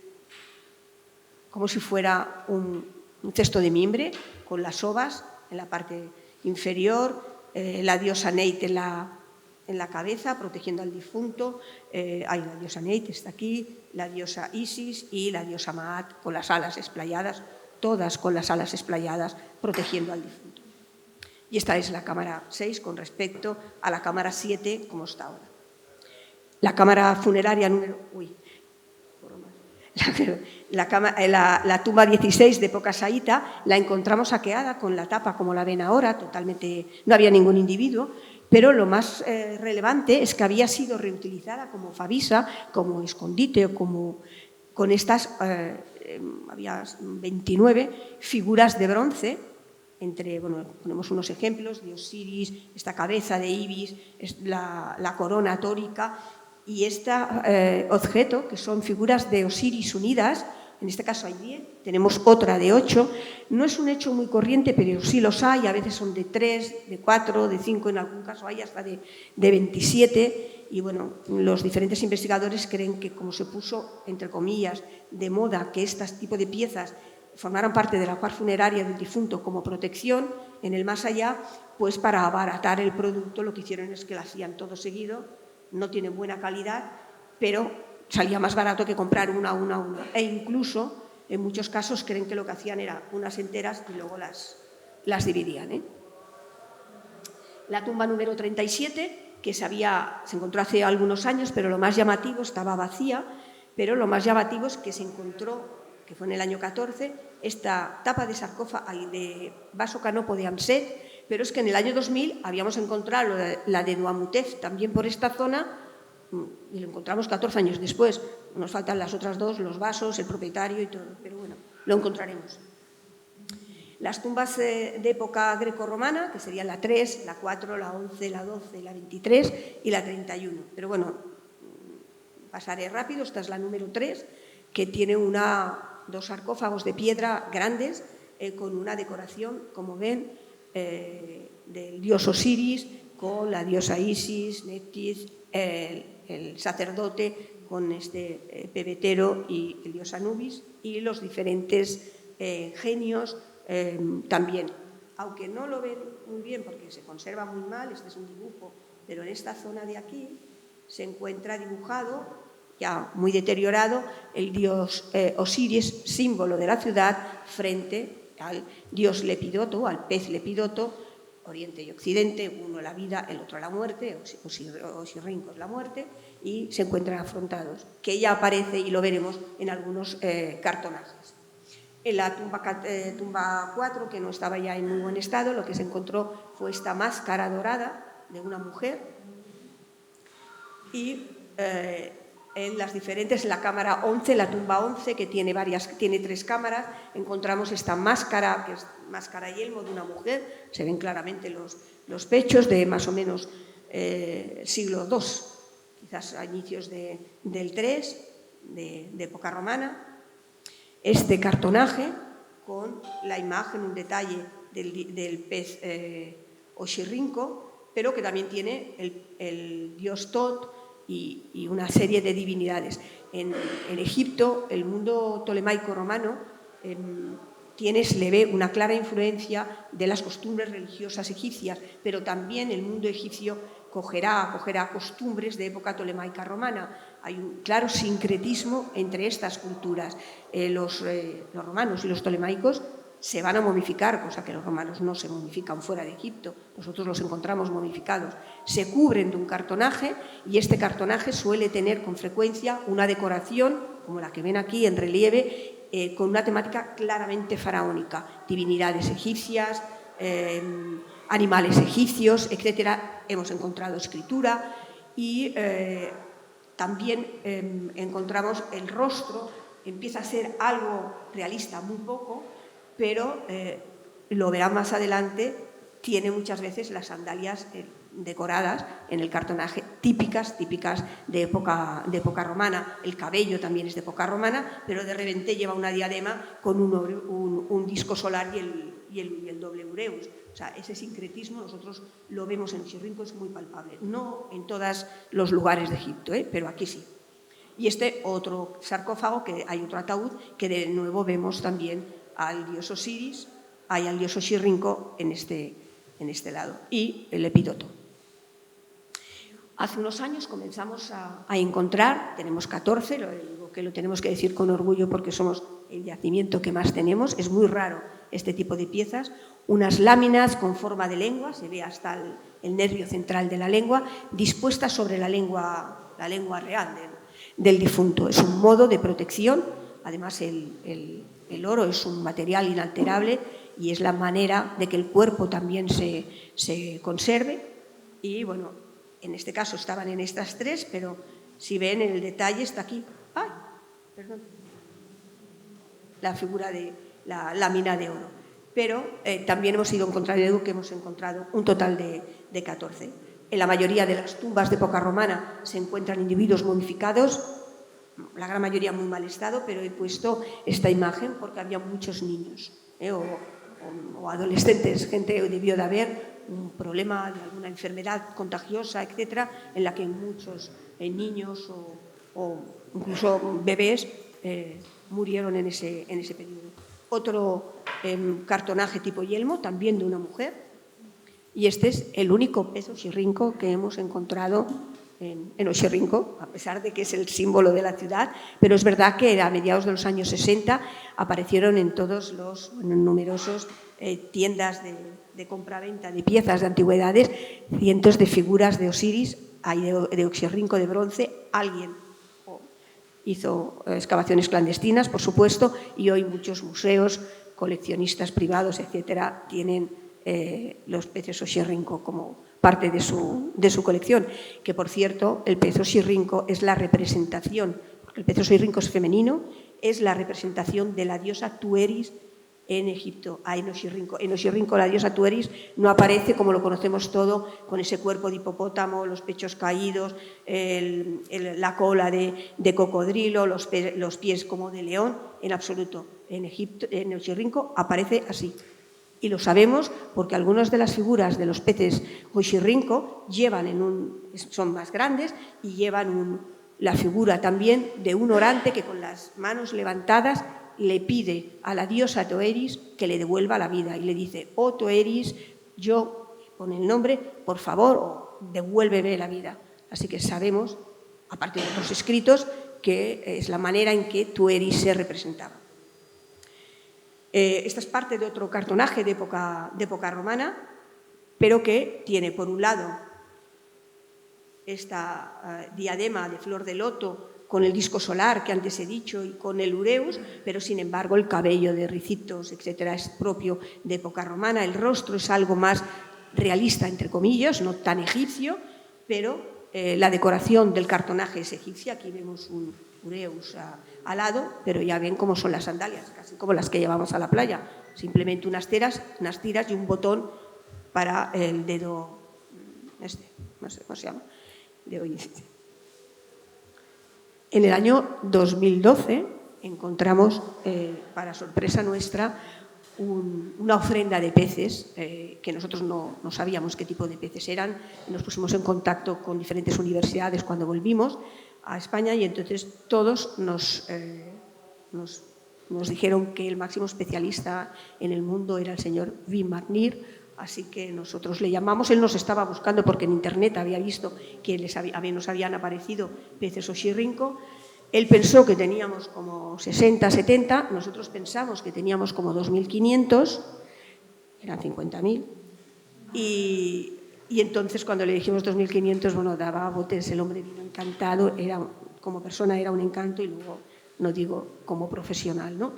como si fuera un cesto de mimbre con las ovas en la parte inferior, la diosa Neit en la cabeza, protegiendo al difunto. Hay la diosa Neit, está aquí, la diosa Isis y la diosa Maat con las alas esplayadas, todas con las alas esplayadas, protegiendo al difunto. Y esta es la cámara 6 con respecto a la cámara 7, como está ahora. La cámara funeraria número... La tumba 16 de época saíta la encontramos saqueada con la tapa como la ven ahora, totalmente, no había ningún individuo, pero lo más relevante es que había sido reutilizada como favisa, como escondite o como con estas, había 29 figuras de bronce, ponemos unos ejemplos de Osiris, esta cabeza de Ibis, la corona tórica. Y este objeto, que son figuras de Osiris unidas, en este caso hay 10, tenemos otra de 8, no es un hecho muy corriente, pero sí los hay, a veces son de 3, de 4, de 5, en algún caso hay hasta de 27, y bueno, los diferentes investigadores creen que como se puso, entre comillas, de moda que este tipo de piezas formaran parte de la par funeraria del difunto como protección en el más allá, pues para abaratar el producto lo que hicieron es que lo hacían todo seguido. No tienen buena calidad, pero salía más barato que comprar una. E incluso, en muchos casos, creen que lo que hacían era unas enteras y luego las dividían. La tumba número 37, que se encontró hace algunos años, pero lo más llamativo, estaba vacía, pero lo más llamativo es que se encontró, que fue en el año 14, esta tapa de sarcófago de vaso canopo de Amset, pero es que en el año 2000 habíamos encontrado la de Nuamutef también por esta zona y lo encontramos 14 años después. Nos faltan las otras dos, los vasos, el propietario y todo, pero bueno, lo encontraremos. Las tumbas de época grecorromana, que serían la 3, la 4, la 11, la 12, la 23 y la 31. Pero bueno, pasaré rápido, esta es la número 3, que tiene dos sarcófagos de piedra grandes con una decoración, como ven, del dios Osiris con la diosa Isis, Nephthys, el sacerdote con este pebetero y el dios Anubis y los diferentes genios también. Aunque no lo ven muy bien porque se conserva muy mal, este es un dibujo, pero en esta zona de aquí se encuentra dibujado, ya muy deteriorado, el dios Osiris, símbolo de la ciudad, frente al dios Lepidoto, al pez Lepidoto, Oriente y Occidente, uno la vida, el otro la muerte, Osirrinco es la muerte, y se encuentran afrontados, que ya aparece y lo veremos en algunos cartonajes. En la tumba 4, que no estaba ya en muy buen estado, lo que se encontró fue esta máscara dorada de una mujer y en las diferentes, en la cámara 11, la tumba 11, que tiene 3 cámaras, encontramos esta máscara, que es máscara y yelmo de una mujer, se ven claramente los pechos de más o menos siglo II, quizás a inicios del 3, de época romana. Este cartonaje con la imagen, un detalle del pez Osirrinco, pero que también tiene el dios Tot, y una serie de divinidades. En Egipto, el mundo tolemaico romano le ve una clara influencia de las costumbres religiosas egipcias, pero también el mundo egipcio cogerá costumbres de época tolemaica romana. Hay un claro sincretismo entre estas culturas. Los romanos y los tolemaicos se van a momificar, cosa que los romanos no se momifican fuera de Egipto, nosotros los encontramos momificados. Se cubren de un cartonaje y este cartonaje suele tener con frecuencia una decoración, como la que ven aquí en relieve, con una temática claramente faraónica, divinidades egipcias, animales egipcios, etc. Hemos encontrado escritura y también encontramos el rostro, empieza a ser algo realista, muy poco, pero lo verán más adelante, tiene muchas veces las sandalias decoradas en el cartonaje, típicas de época romana. El cabello también es de época romana, pero de repente lleva una diadema con un disco solar y el doble ureus. O sea, ese sincretismo nosotros lo vemos en Osirrinco, es muy palpable. No en todos los lugares de Egipto, pero aquí sí. Y este otro sarcófago, que hay otro ataúd, que de nuevo vemos también al dios Osiris, hay al dios Oxirrinco en este lado, y el epidoto. Hace unos años comenzamos a encontrar, tenemos 14, digo que lo tenemos que decir con orgullo porque somos el yacimiento que más tenemos, es muy raro este tipo de piezas, unas láminas con forma de lengua, se ve hasta el nervio central de la lengua, dispuestas sobre la lengua real del difunto. Es un modo de protección, además el oro es un material inalterable y es la manera de que el cuerpo también se conserve. Y bueno, en este caso estaban en estas tres, pero si ven el detalle está aquí. ¡Ay! Perdón. La figura de la lámina de oro. Pero también hemos ido encontrando, que hemos encontrado un total de 14. En la mayoría de las tumbas de época romana se encuentran individuos momificados, la gran mayoría en muy mal estado, pero he puesto esta imagen porque había muchos niños o adolescentes, gente debió de haber un problema de alguna enfermedad contagiosa, etcétera, en la que muchos niños o incluso bebés murieron en ese periodo. Otro cartonaje tipo yelmo, también de una mujer, y este es el único pez Oxirrinco que hemos encontrado en Oxirrinco, a pesar de que es el símbolo de la ciudad, pero es verdad que a mediados de los años 60 aparecieron en todos los numerosos tiendas de compraventa de piezas de antigüedades, cientos de figuras de Osiris, de Oxirrinco de bronce. Alguien hizo excavaciones clandestinas, por supuesto, y hoy muchos museos, coleccionistas privados, etcétera, tienen los peces Oxirrinco como parte de su colección, que por cierto el pez Oxirrinco es la representación, porque el pez Oxirrinco es femenino, es la representación de la diosa Tueris en Egipto, en Oxirrinco. En Oxirrinco la diosa Tueris no aparece como lo conocemos todo, con ese cuerpo de hipopótamo, los pechos caídos, la cola de cocodrilo, los pies como de león, en absoluto. En Oxirrinco aparece así. Y lo sabemos porque algunas de las figuras de los peces Oxirrinco son más grandes y llevan la figura también de un orante que con las manos levantadas le pide a la diosa Toeris que le devuelva la vida y le dice: oh Toeris, con el nombre, por favor, devuélveme la vida. Así que sabemos, aparte de otros escritos, que es la manera en que Toeris se representaba. Esta es parte de otro cartonaje de época romana, pero que tiene por un lado esta diadema de flor de loto con el disco solar que antes he dicho y con el ureus, pero sin embargo el cabello de ricitos, etcétera, es propio de época romana. El rostro es algo más realista, entre comillas, no tan egipcio, pero la decoración del cartonaje es egipcia. Aquí vemos un ureus al lado, pero ya ven cómo son las sandalias, casi como las que llevamos a la playa, simplemente unas tiras y un botón para el dedo, no sé cómo se llama, dedo índice. En el año 2012 encontramos, para sorpresa nuestra, una ofrenda de peces que nosotros no sabíamos qué tipo de peces eran. Nos pusimos en contacto con diferentes universidades cuando volvimos a España y entonces todos nos dijeron que el máximo especialista en el mundo era el señor Wim Magnier, así que nosotros le llamamos. Él nos estaba buscando porque en internet había visto que nos habían aparecido peces Oxirrinco. Él pensó que teníamos como 60, 70, nosotros pensamos que teníamos como 2.500, eran 50.000, y entonces cuando le dijimos 2.500, bueno, daba botes, el hombre vino encantado, como persona era un encanto y luego, no digo como profesional, ¿no?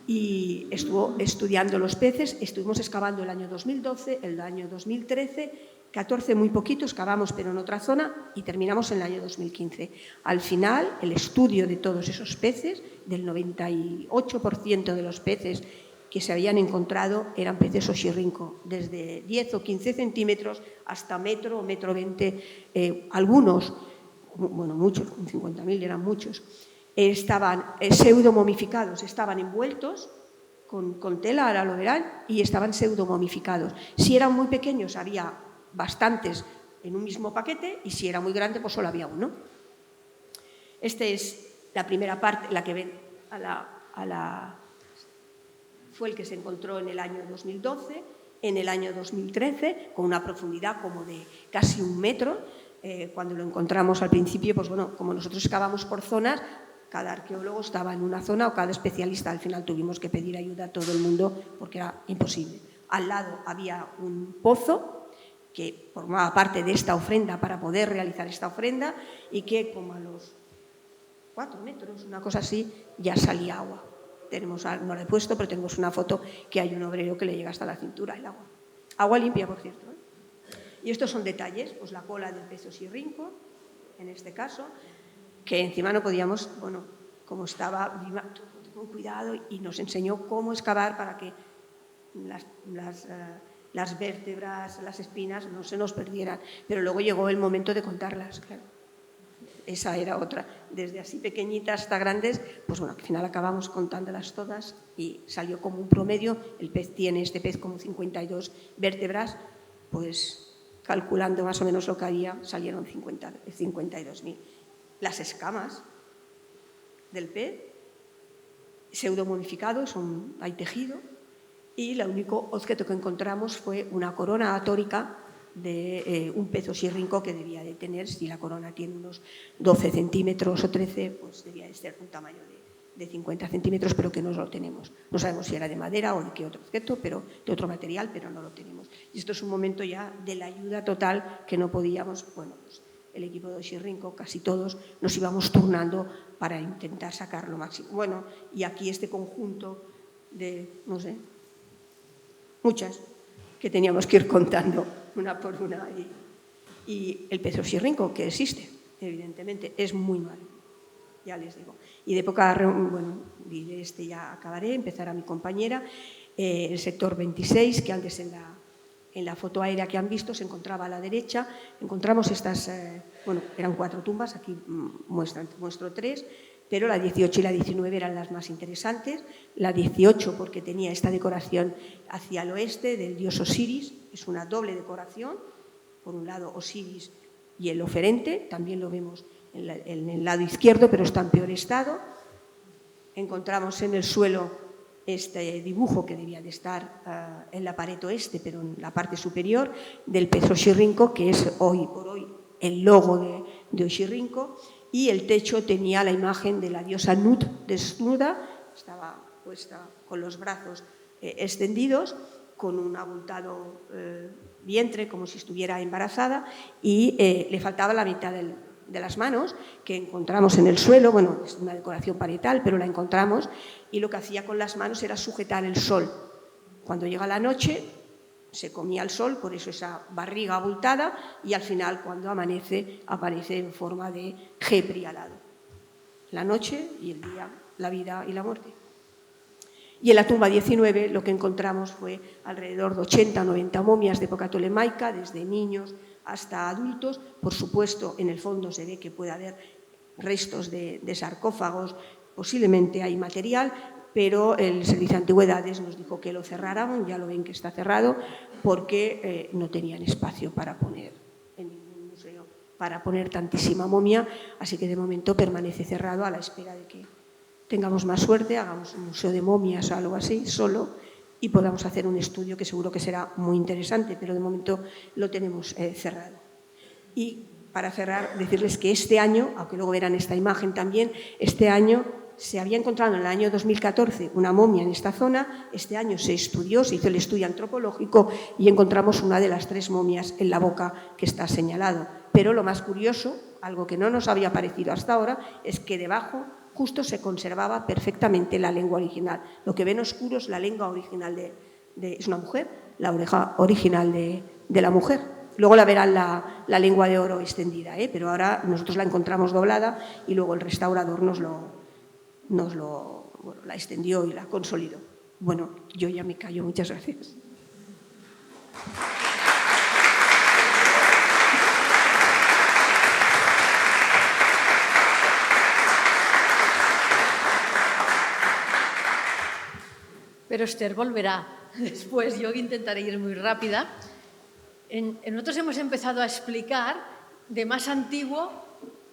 Y estuvo estudiando los peces, estuvimos excavando el año 2012, el año 2013, 14 muy poquitos, cavamos pero en otra zona y terminamos en el año 2015. Al final, el estudio de todos esos peces, del 98% de los peces que se habían encontrado eran peces Oxirrinco, desde 10 o 15 centímetros hasta metro o metro 20, algunos, bueno, muchos, con 50.000 eran muchos, estaban pseudomomificados, estaban envueltos con tela, ahora lo verán, y estaban pseudomomificados. Si eran muy pequeños había bastantes en un mismo paquete y si era muy grande pues solo había uno. Esta es la primera parte, la que ven a la fue el que se encontró en el año 2012, en el año 2013, con una profundidad como de casi 1 metro. Cuando lo encontramos al principio, pues bueno, como nosotros excavamos por zonas, cada arqueólogo estaba en una zona o cada especialista. Al final tuvimos que pedir ayuda a todo el mundo porque era imposible. Al lado había un pozo que formaba parte de esta ofrenda para poder realizar esta ofrenda y que como a los 4 metros, una cosa así, ya salía agua. No la he puesto, pero tenemos una foto que hay un obrero que le llega hasta la cintura el agua. Agua limpia, por cierto. Y estos son detalles, pues la cola del pez oxirrinco, en este caso, que encima no podíamos, bueno, como estaba, con cuidado, y nos enseñó cómo excavar para que las vértebras, las espinas no se nos perdieran. Pero luego llegó el momento de contarlas, claro. Esa era otra. Desde así pequeñitas hasta grandes, pues bueno, al final acabamos contándolas todas y salió como un promedio. Este pez como 52 vértebras, pues calculando más o menos lo que había, salieron 52.000. Las escamas del pez, pseudomomificado, hay tejido, y el único objeto que encontramos fue una corona atórica de un pez oxirrinco que debía de tener, si la corona tiene unos 12 centímetros o 13, pues debía de ser un tamaño de 50 centímetros, pero que no lo tenemos. No sabemos si era de madera o de qué otro objeto, pero de otro material, pero no lo tenemos. Y esto es un momento ya de la ayuda total que no podíamos, bueno, pues el equipo de oxirrinco, casi todos, nos íbamos turnando para intentar sacar lo máximo. Bueno, y aquí este conjunto de, no sé, muchas, que teníamos que ir contando una por una. Y el pez oxirrinco, que existe, evidentemente, es muy malo, ya les digo. Y de época, bueno, de este ya acabaré, empezará mi compañera. El sector 26, que antes en la foto aérea que han visto se encontraba a la derecha. Encontramos estas, bueno, eran 4 tumbas, aquí muestro 3, pero la 18 y la 19 eran las más interesantes. La 18 porque tenía esta decoración hacia el oeste del dios Osiris, es una doble decoración, por un lado Osiris y el oferente, también lo vemos en el lado izquierdo, pero está en peor estado. Encontramos en el suelo este dibujo que debía de estar en la pared oeste, pero en la parte superior, del pez oxirrinco, que es hoy por hoy el logo de oxirrinco, y el techo tenía la imagen de la diosa Nut desnuda, estaba puesta con los brazos extendidos, con un abultado vientre, como si estuviera embarazada, y le faltaba la mitad de las manos, que encontramos en el suelo. Bueno, es una decoración parietal, pero la encontramos, y lo que hacía con las manos era sujetar el sol. Cuando llega la noche, se comía el sol, por eso esa barriga abultada, y al final, cuando amanece, aparece en forma de Gepri alado. La noche y el día, la vida y la muerte. Y en la tumba 19 lo que encontramos fue alrededor de 80 o 90 momias de época tolemaica, desde niños hasta adultos. Por supuesto, en el fondo se ve que puede haber restos de sarcófagos, posiblemente hay material, pero el Servicio de Antigüedades nos dijo que lo cerraran, ya lo ven que está cerrado, porque no tenían espacio para poner en ningún museo, para poner tantísima momia, así que de momento permanece cerrado a la espera de que tengamos más suerte, hagamos un museo de momias o algo así, solo, y podamos hacer un estudio que seguro que será muy interesante, pero de momento lo tenemos cerrado. Y para cerrar, decirles que este año, aunque luego verán esta imagen también, este año se había encontrado en el año 2014 una momia en esta zona. Este año se estudió, se hizo el estudio antropológico y encontramos una de las 3 momias en la boca que está señalado. Pero lo más curioso, algo que no nos había parecido hasta ahora, es que debajo justo se conservaba perfectamente la lengua original. Lo que ven oscuro es la lengua original es una mujer, la oreja original de la mujer. Luego la verán la lengua de oro extendida, pero ahora nosotros la encontramos doblada y luego el restaurador la extendió y la consolidó. Bueno, yo ya me callo. Muchas gracias. Pero Esther volverá después. Yo intentaré ir muy rápida. Nosotros hemos empezado a explicar de más antiguo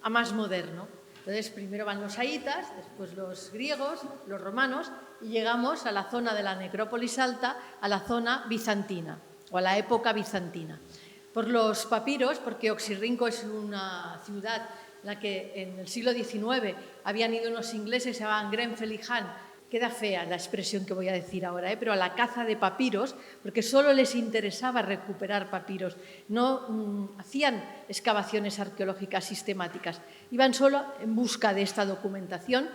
a más moderno. Entonces, primero van los saitas, después los griegos, los romanos, y llegamos a la zona de la necrópolis alta, a la zona bizantina, o a la época bizantina. Por los papiros, porque Oxirrinco es una ciudad en la que en el siglo XIX habían ido unos ingleses, se llamaban Grenfell y Hunt. Queda fea la expresión que voy a decir ahora, pero a la caza de papiros, porque solo les interesaba recuperar papiros, no hacían excavaciones arqueológicas sistemáticas, iban solo en busca de esta documentación,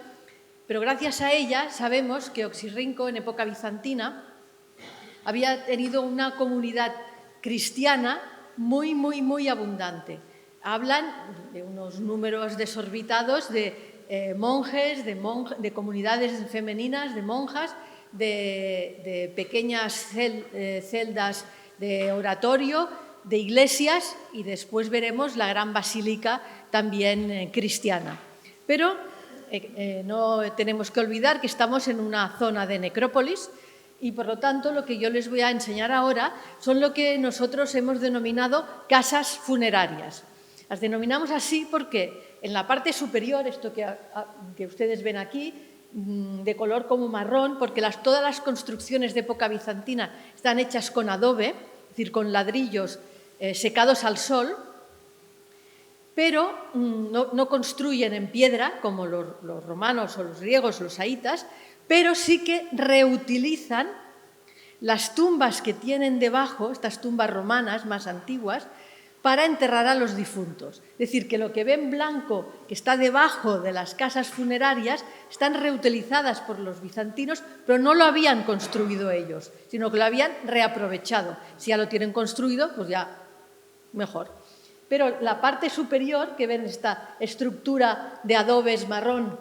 pero gracias a ella sabemos que Oxirrinco en época bizantina había tenido una comunidad cristiana muy abundante. Hablan de unos números desorbitados de monjes, de comunidades femeninas, de monjas, de pequeñas celdas de oratorio, de iglesias, y después veremos la gran basílica también cristiana. Pero no tenemos que olvidar que estamos en una zona de necrópolis y, por lo tanto, lo que yo les voy a enseñar ahora son lo que nosotros hemos denominado casas funerarias. Las denominamos así porque en la parte superior, esto que ustedes ven aquí, de color como marrón, porque todas las construcciones de época bizantina están hechas con adobe, es decir, con ladrillos secados al sol, pero no construyen en piedra como los romanos o los griegos, los saitas, pero sí que reutilizan las tumbas que tienen debajo, estas tumbas romanas más antiguas, para enterrar a los difuntos. Es decir, que lo que ven blanco, que está debajo de las casas funerarias, están reutilizadas por los bizantinos, pero no lo habían construido ellos, sino que lo habían reaprovechado. Si ya lo tienen construido, pues ya mejor. Pero la parte superior, que ven esta estructura de adobes marrón,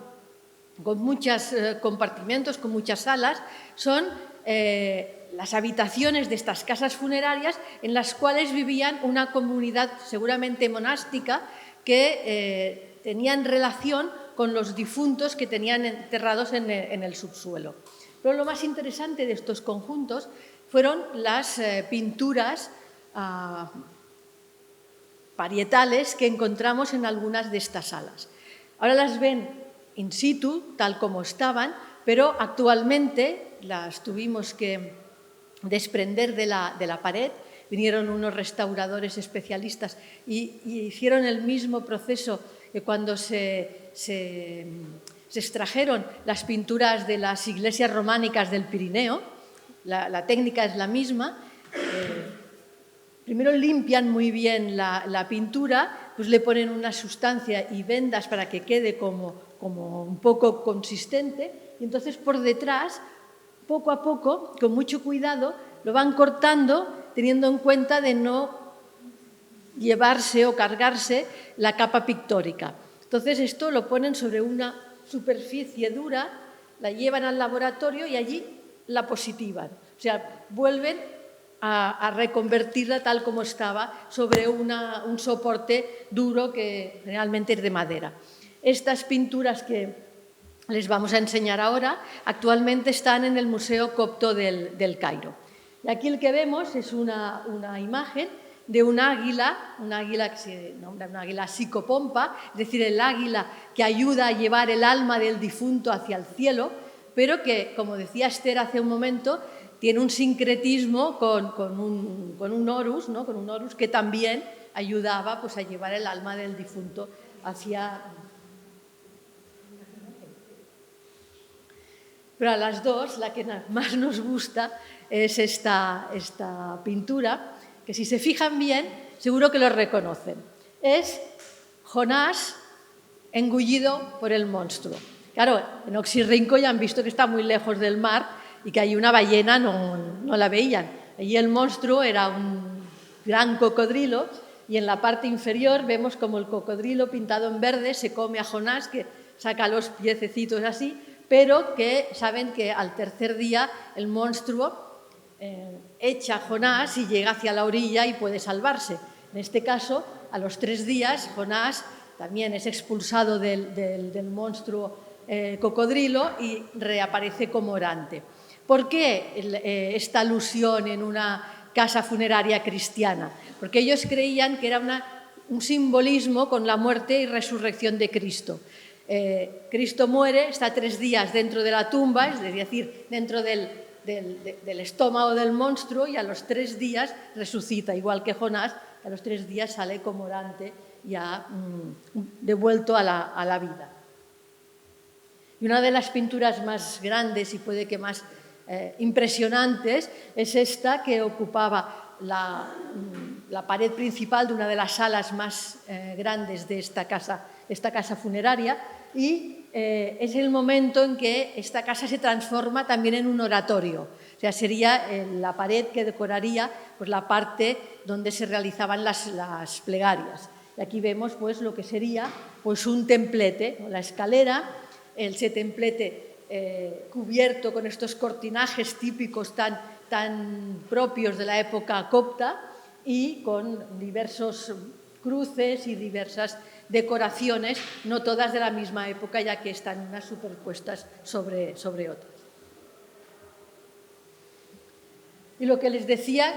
con muchos compartimentos, con muchas salas, son las habitaciones de estas casas funerarias en las cuales vivían una comunidad seguramente monástica que tenían relación con los difuntos que tenían enterrados en el subsuelo. Pero lo más interesante de estos conjuntos fueron las pinturas parietales que encontramos en algunas de estas salas. Ahora las ven in situ, tal como estaban, pero actualmente las tuvimos que desprender de la pared. Vinieron unos restauradores especialistas y hicieron el mismo proceso que cuando se extrajeron las pinturas de las iglesias románicas del Pirineo. La técnica es la misma. Primero limpian muy bien la pintura, pues le ponen una sustancia y vendas para que quede como un poco consistente, y entonces por detrás, poco a poco, con mucho cuidado, lo van cortando, teniendo en cuenta de no llevarse o cargarse la capa pictórica. Entonces esto lo ponen sobre una superficie dura, la llevan al laboratorio y allí la positivan. O sea, vuelven a reconvertirla tal como estaba sobre un soporte duro que realmente es de madera. Estas pinturas que les vamos a enseñar ahora actualmente están en el Museo Copto del Cairo. Y aquí el que vemos es una imagen de un águila que se nombra una águila psicopompa, es decir, el águila que ayuda a llevar el alma del difunto hacia el cielo, pero que, como decía Esther hace un momento, tiene un sincretismo con un horus, ¿no? Con un horus que también ayudaba pues, a llevar el alma del difunto hacia... Pero a las dos, la que más nos gusta es esta pintura, que si se fijan bien, seguro que lo reconocen. Es Jonás engullido por el monstruo. Claro, en Oxirrinco ya han visto que está muy lejos del mar y que ahí una ballena no la veían. Allí el monstruo era un gran cocodrilo y en la parte inferior vemos como el cocodrilo pintado en verde se come a Jonás, que saca los piececitos así, pero que saben que al tercer día el monstruo echa a Jonás y llega hacia la orilla y puede salvarse. En este caso, a los 3 días, Jonás también es expulsado del monstruo cocodrilo y reaparece como orante. ¿Por qué esta alusión en una casa funeraria cristiana? Porque ellos creían que era un simbolismo con la muerte y resurrección de Cristo. Cristo muere, está 3 días dentro de la tumba, es decir, dentro del estómago del monstruo, y a los 3 días resucita, igual que Jonás, a los 3 días sale como orante, ya devuelto a la vida. Y una de las pinturas más grandes y puede que más impresionantes es esta, que ocupaba la pared principal de una de las salas más grandes de esta casa funeraria, y es el momento en que esta casa se transforma también en un oratorio. O sea, sería la pared que decoraría pues, la parte donde se realizaban las plegarias. Y aquí vemos pues, lo que sería pues, un templete, ¿no? La escalera, ese templete cubierto con estos cortinajes típicos tan propios de la época copta, y con diversos cruces y diversas decoraciones, no todas de la misma época, ya que están unas superpuestas sobre otras. Y lo que les decía,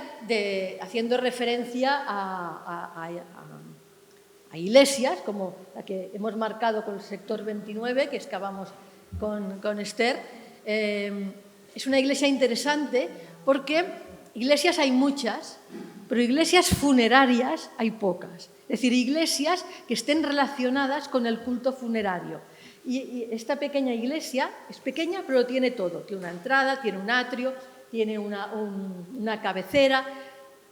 haciendo referencia a iglesias, como la que hemos marcado con el sector 29, que excavamos con Esther, es una iglesia interesante porque iglesias hay muchas, pero iglesias funerarias hay pocas. Es decir, iglesias que estén relacionadas con el culto funerario. Y esta pequeña iglesia es pequeña, pero tiene todo. Tiene una entrada, tiene un atrio, tiene una cabecera,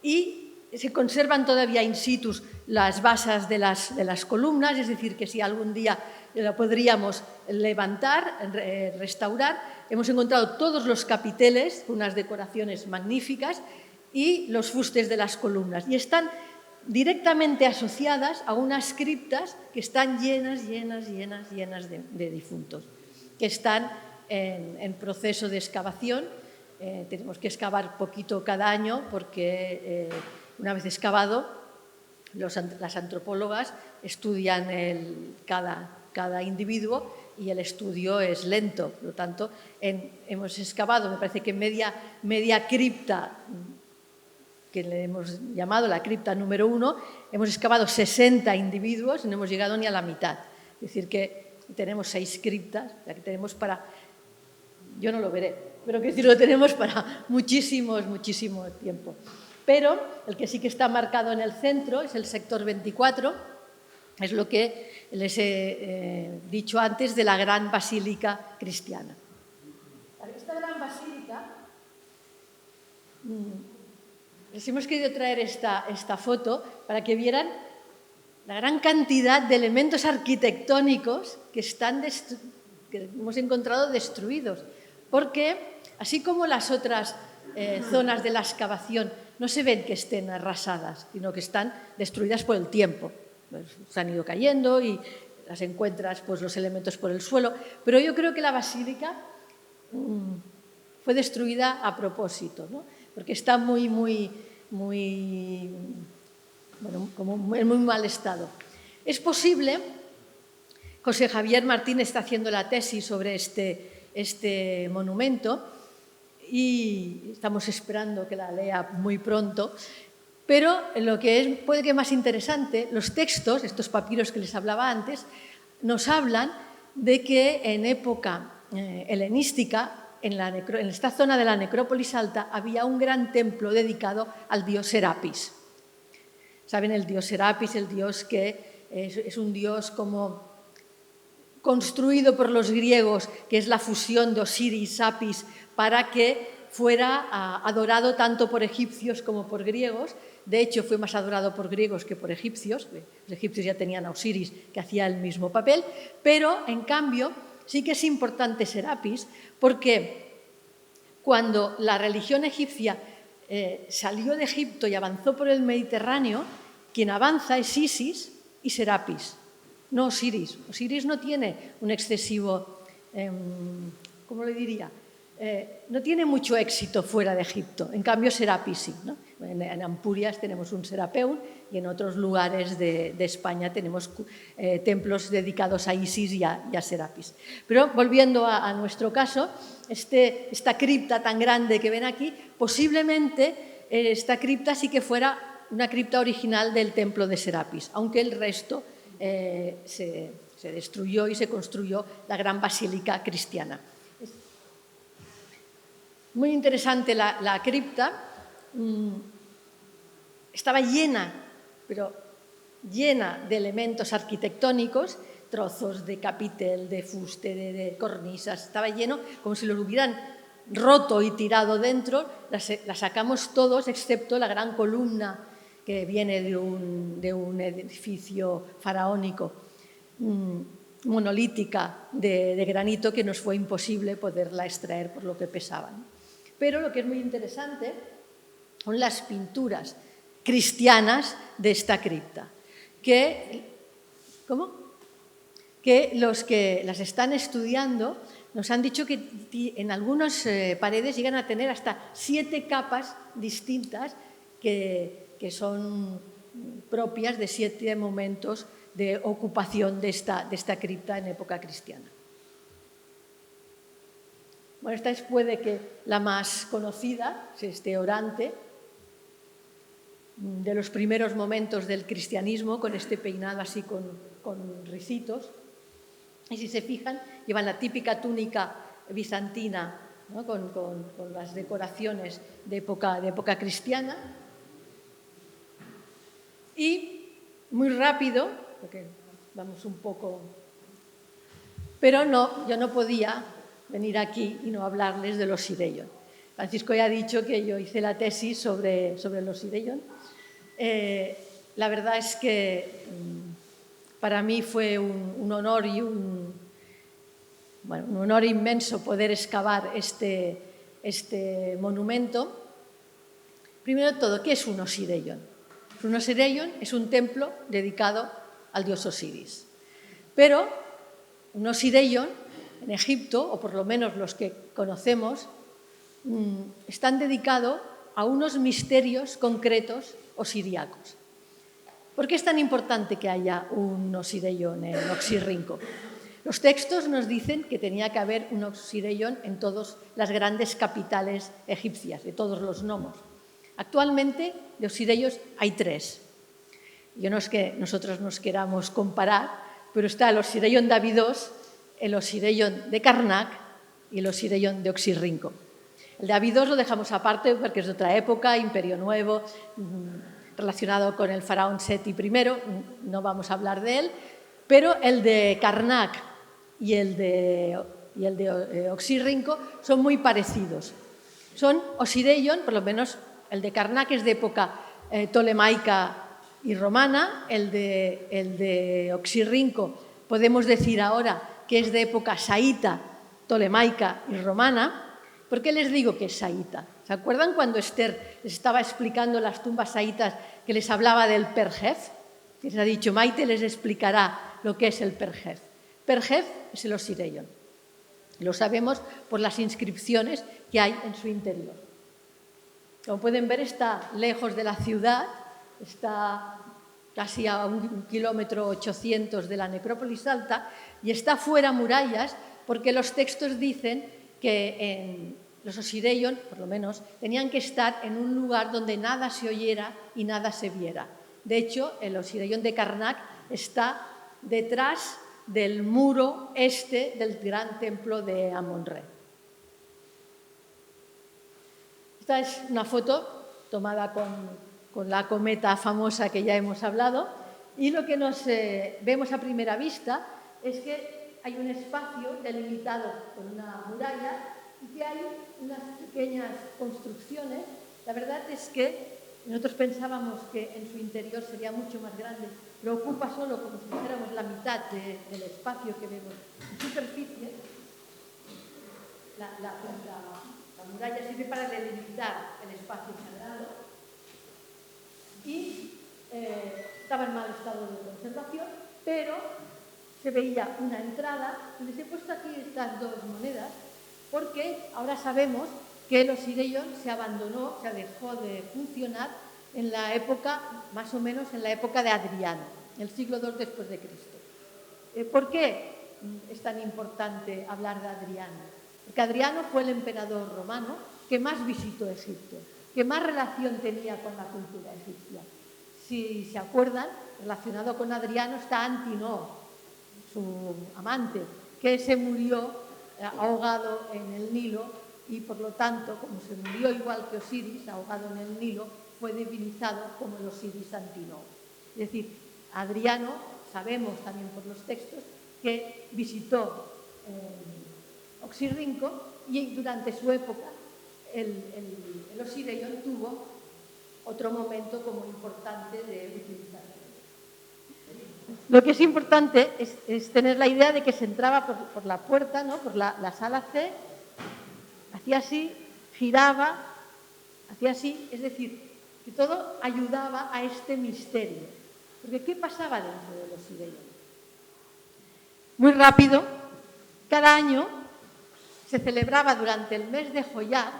y se conservan todavía in situ las basas de las columnas, es decir, que si algún día la podríamos levantar, restaurar. Hemos encontrado todos los capiteles, unas decoraciones magníficas, y los fustes de las columnas. Y están directamente asociadas a unas criptas que están llenas de difuntos, que están en proceso de excavación. Tenemos que excavar poquito cada año porque una vez excavado, las antropólogas estudian cada individuo y el estudio es lento. Por lo tanto, hemos excavado, me parece que media cripta, que le hemos llamado la cripta número 1, hemos excavado 60 individuos y no hemos llegado ni a la mitad. Es decir, que tenemos 6 criptas, la que tenemos para... Yo no lo veré, pero que decir, lo tenemos para muchísimo tiempo. Pero el que sí que está marcado en el centro es el sector 24, es lo que les he dicho antes de la gran basílica cristiana. Esta gran basílica... Les hemos querido traer esta foto para que vieran la gran cantidad de elementos arquitectónicos que hemos encontrado destruidos. Porque, así como las otras zonas de la excavación no se ven que estén arrasadas, sino que están destruidas por el tiempo. Pues, se han ido cayendo y las encuentras pues, los elementos por el suelo. Pero yo creo que la basílica fue destruida a propósito, ¿no? Porque está en muy mal estado. Es posible, José Javier Martín está haciendo la tesis sobre este monumento y estamos esperando que la lea muy pronto, pero lo que puede que más interesante, los textos, estos papiros que les hablaba antes, nos hablan de que en época helenística, en esta zona de la necrópolis alta, había un gran templo dedicado al dios Serapis. ¿Saben? El dios Serapis, el dios que es un dios como construido por los griegos, que es la fusión de Osiris, Apis, para que fuera adorado tanto por egipcios como por griegos. De hecho, fue más adorado por griegos que por egipcios. Los egipcios ya tenían a Osiris, que hacía el mismo papel, pero, en cambio, sí que es importante Serapis, porque cuando la religión egipcia salió de Egipto y avanzó por el Mediterráneo, quien avanza es Isis y Serapis, no Osiris. Osiris no tiene un excesivo, ¿cómo le diría? No tiene mucho éxito fuera de Egipto, en cambio Serapis sí, ¿no? En Ampurias tenemos un Serapeum y en otros lugares de España tenemos templos dedicados a Isis y a Serapis. Pero volviendo a nuestro caso, esta cripta tan grande que ven aquí, posiblemente esta cripta sí que fuera una cripta original del templo de Serapis, aunque el resto se destruyó y se construyó la gran basílica cristiana. Es muy interesante la cripta. Estaba llena, pero llena de elementos arquitectónicos, trozos de capitel, de fuste, de cornisas. Estaba lleno, como si lo hubieran roto y tirado dentro. La sacamos todos, excepto la gran columna que viene de un edificio faraónico, monolítica de granito, que nos fue imposible poderla extraer por lo que pesaban. Pero lo que es muy interesante son las pinturas cristianas de esta cripta, que los que las están estudiando nos han dicho que en algunas paredes llegan a tener hasta 7 capas distintas que son propias de 7 momentos de ocupación de esta cripta en época cristiana. Bueno, esta es puede que la más conocida, es este orante, de los primeros momentos del cristianismo, con este peinado así con ricitos. Y si se fijan, llevan la típica túnica bizantina, ¿no? con las decoraciones de época cristiana. Y muy rápido, porque vamos un poco... Pero no, yo no podía venir aquí y no hablarles de los Sireyón. Francisco ya ha dicho que yo hice la tesis sobre los Sireyón. La verdad es que para mí fue un honor y un honor inmenso poder excavar este monumento. Primero de todo, ¿qué es un Osireyón? Un Osireyón es un templo dedicado al dios Osiris. Pero un Osireyón en Egipto, o por lo menos los que conocemos, están dedicados a unos misterios concretos osiriacos. ¿Por qué es tan importante que haya un Osireyón en Oxirrinco? Los textos nos dicen que tenía que haber un Osireyón en todas las grandes capitales egipcias, de todos los nomos. Actualmente, de Osireyos hay 3. Yo no es que nosotros nos queramos comparar, pero está el Osireyón de Abidos, el Osireyón de Karnak y el Osireyón de Oxirrinco. El de Abidos lo dejamos aparte porque es de otra época, Imperio Nuevo, relacionado con el faraón Seti I, no vamos a hablar de él, pero el de Karnak y el de Oxirrinco son muy parecidos. Son Osireyón, por lo menos el de Karnak es de época tolemaica y romana, el de Oxirrinco podemos decir ahora que es de época saíta, tolemaica y romana. ¿Por qué les digo que es saíta? ¿Se acuerdan cuando Esther les estaba explicando las tumbas saítas que les hablaba del Perjef? Que les ha dicho, Maite les explicará lo que es el Perjef. Perjef es el Osireyón. Lo sabemos por las inscripciones que hay en su interior. Como pueden ver, está lejos de la ciudad, está casi a 1,8 km de la necrópolis alta y está fuera murallas porque los textos dicen que los Osireyón, por lo menos, tenían que estar en un lugar donde nada se oyera y nada se viera. De hecho, el Osireyón de Karnak está detrás del muro este del gran templo de Amon-Re. Esta es una foto tomada con la cometa famosa que ya hemos hablado y lo que nos vemos a primera vista es que hay un espacio delimitado con una muralla y que hay unas pequeñas construcciones. La verdad es que nosotros pensábamos que en su interior sería mucho más grande, pero ocupa solo como si dijéramos la mitad del espacio que vemos en superficie. La muralla sirve para delimitar el espacio sagrado y estaba en mal estado de conservación, pero se veía una entrada y les he puesto aquí estas 2 monedas porque ahora sabemos que el Osireyón se abandonó, se dejó de funcionar en la época, más o menos en la época de Adriano, el siglo II después de Cristo. ¿Por qué es tan importante hablar de Adriano? Porque Adriano fue el emperador romano que más visitó Egipto, que más relación tenía con la cultura egipcia. Si se acuerdan, relacionado con Adriano está Antinoo. amante, que se murió ahogado en el Nilo y, por lo tanto, como se murió igual que Osiris, ahogado en el Nilo, fue divinizado como el Osiris Antinous. Es decir, Adriano, sabemos también por los textos, que visitó Oxirrinco y durante su época el Osiraion tuvo otro momento como importante de utilización. Lo que es importante es tener la idea de que se entraba por la puerta, ¿no? Por la sala C, hacía así, giraba, hacía así, es decir, que todo ayudaba a este misterio. Porque ¿qué pasaba dentro de los Osiraion? Muy rápido, cada año se celebraba durante el mes de Joyá,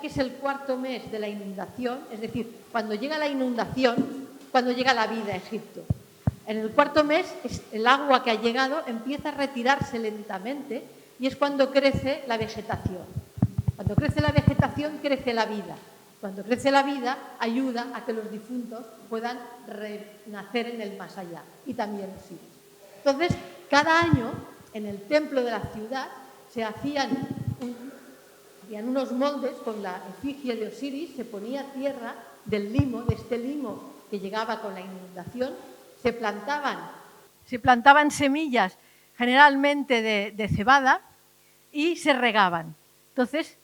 que es el cuarto mes de la inundación, es decir, cuando llega la inundación, cuando llega la vida a Egipto. En el cuarto mes, el agua que ha llegado empieza a retirarse lentamente y es cuando crece la vegetación. Cuando crece la vegetación, crece la vida. Cuando crece la vida, ayuda a que los difuntos puedan renacer en el más allá, y también los Osiris. Entonces, cada año, en el templo de la ciudad, se hacían unos moldes con la efigie de Osiris, se ponía tierra del limo, de este limo que llegaba con la inundación, se plantaban semillas, generalmente de cebada, y se regaban. Entonces,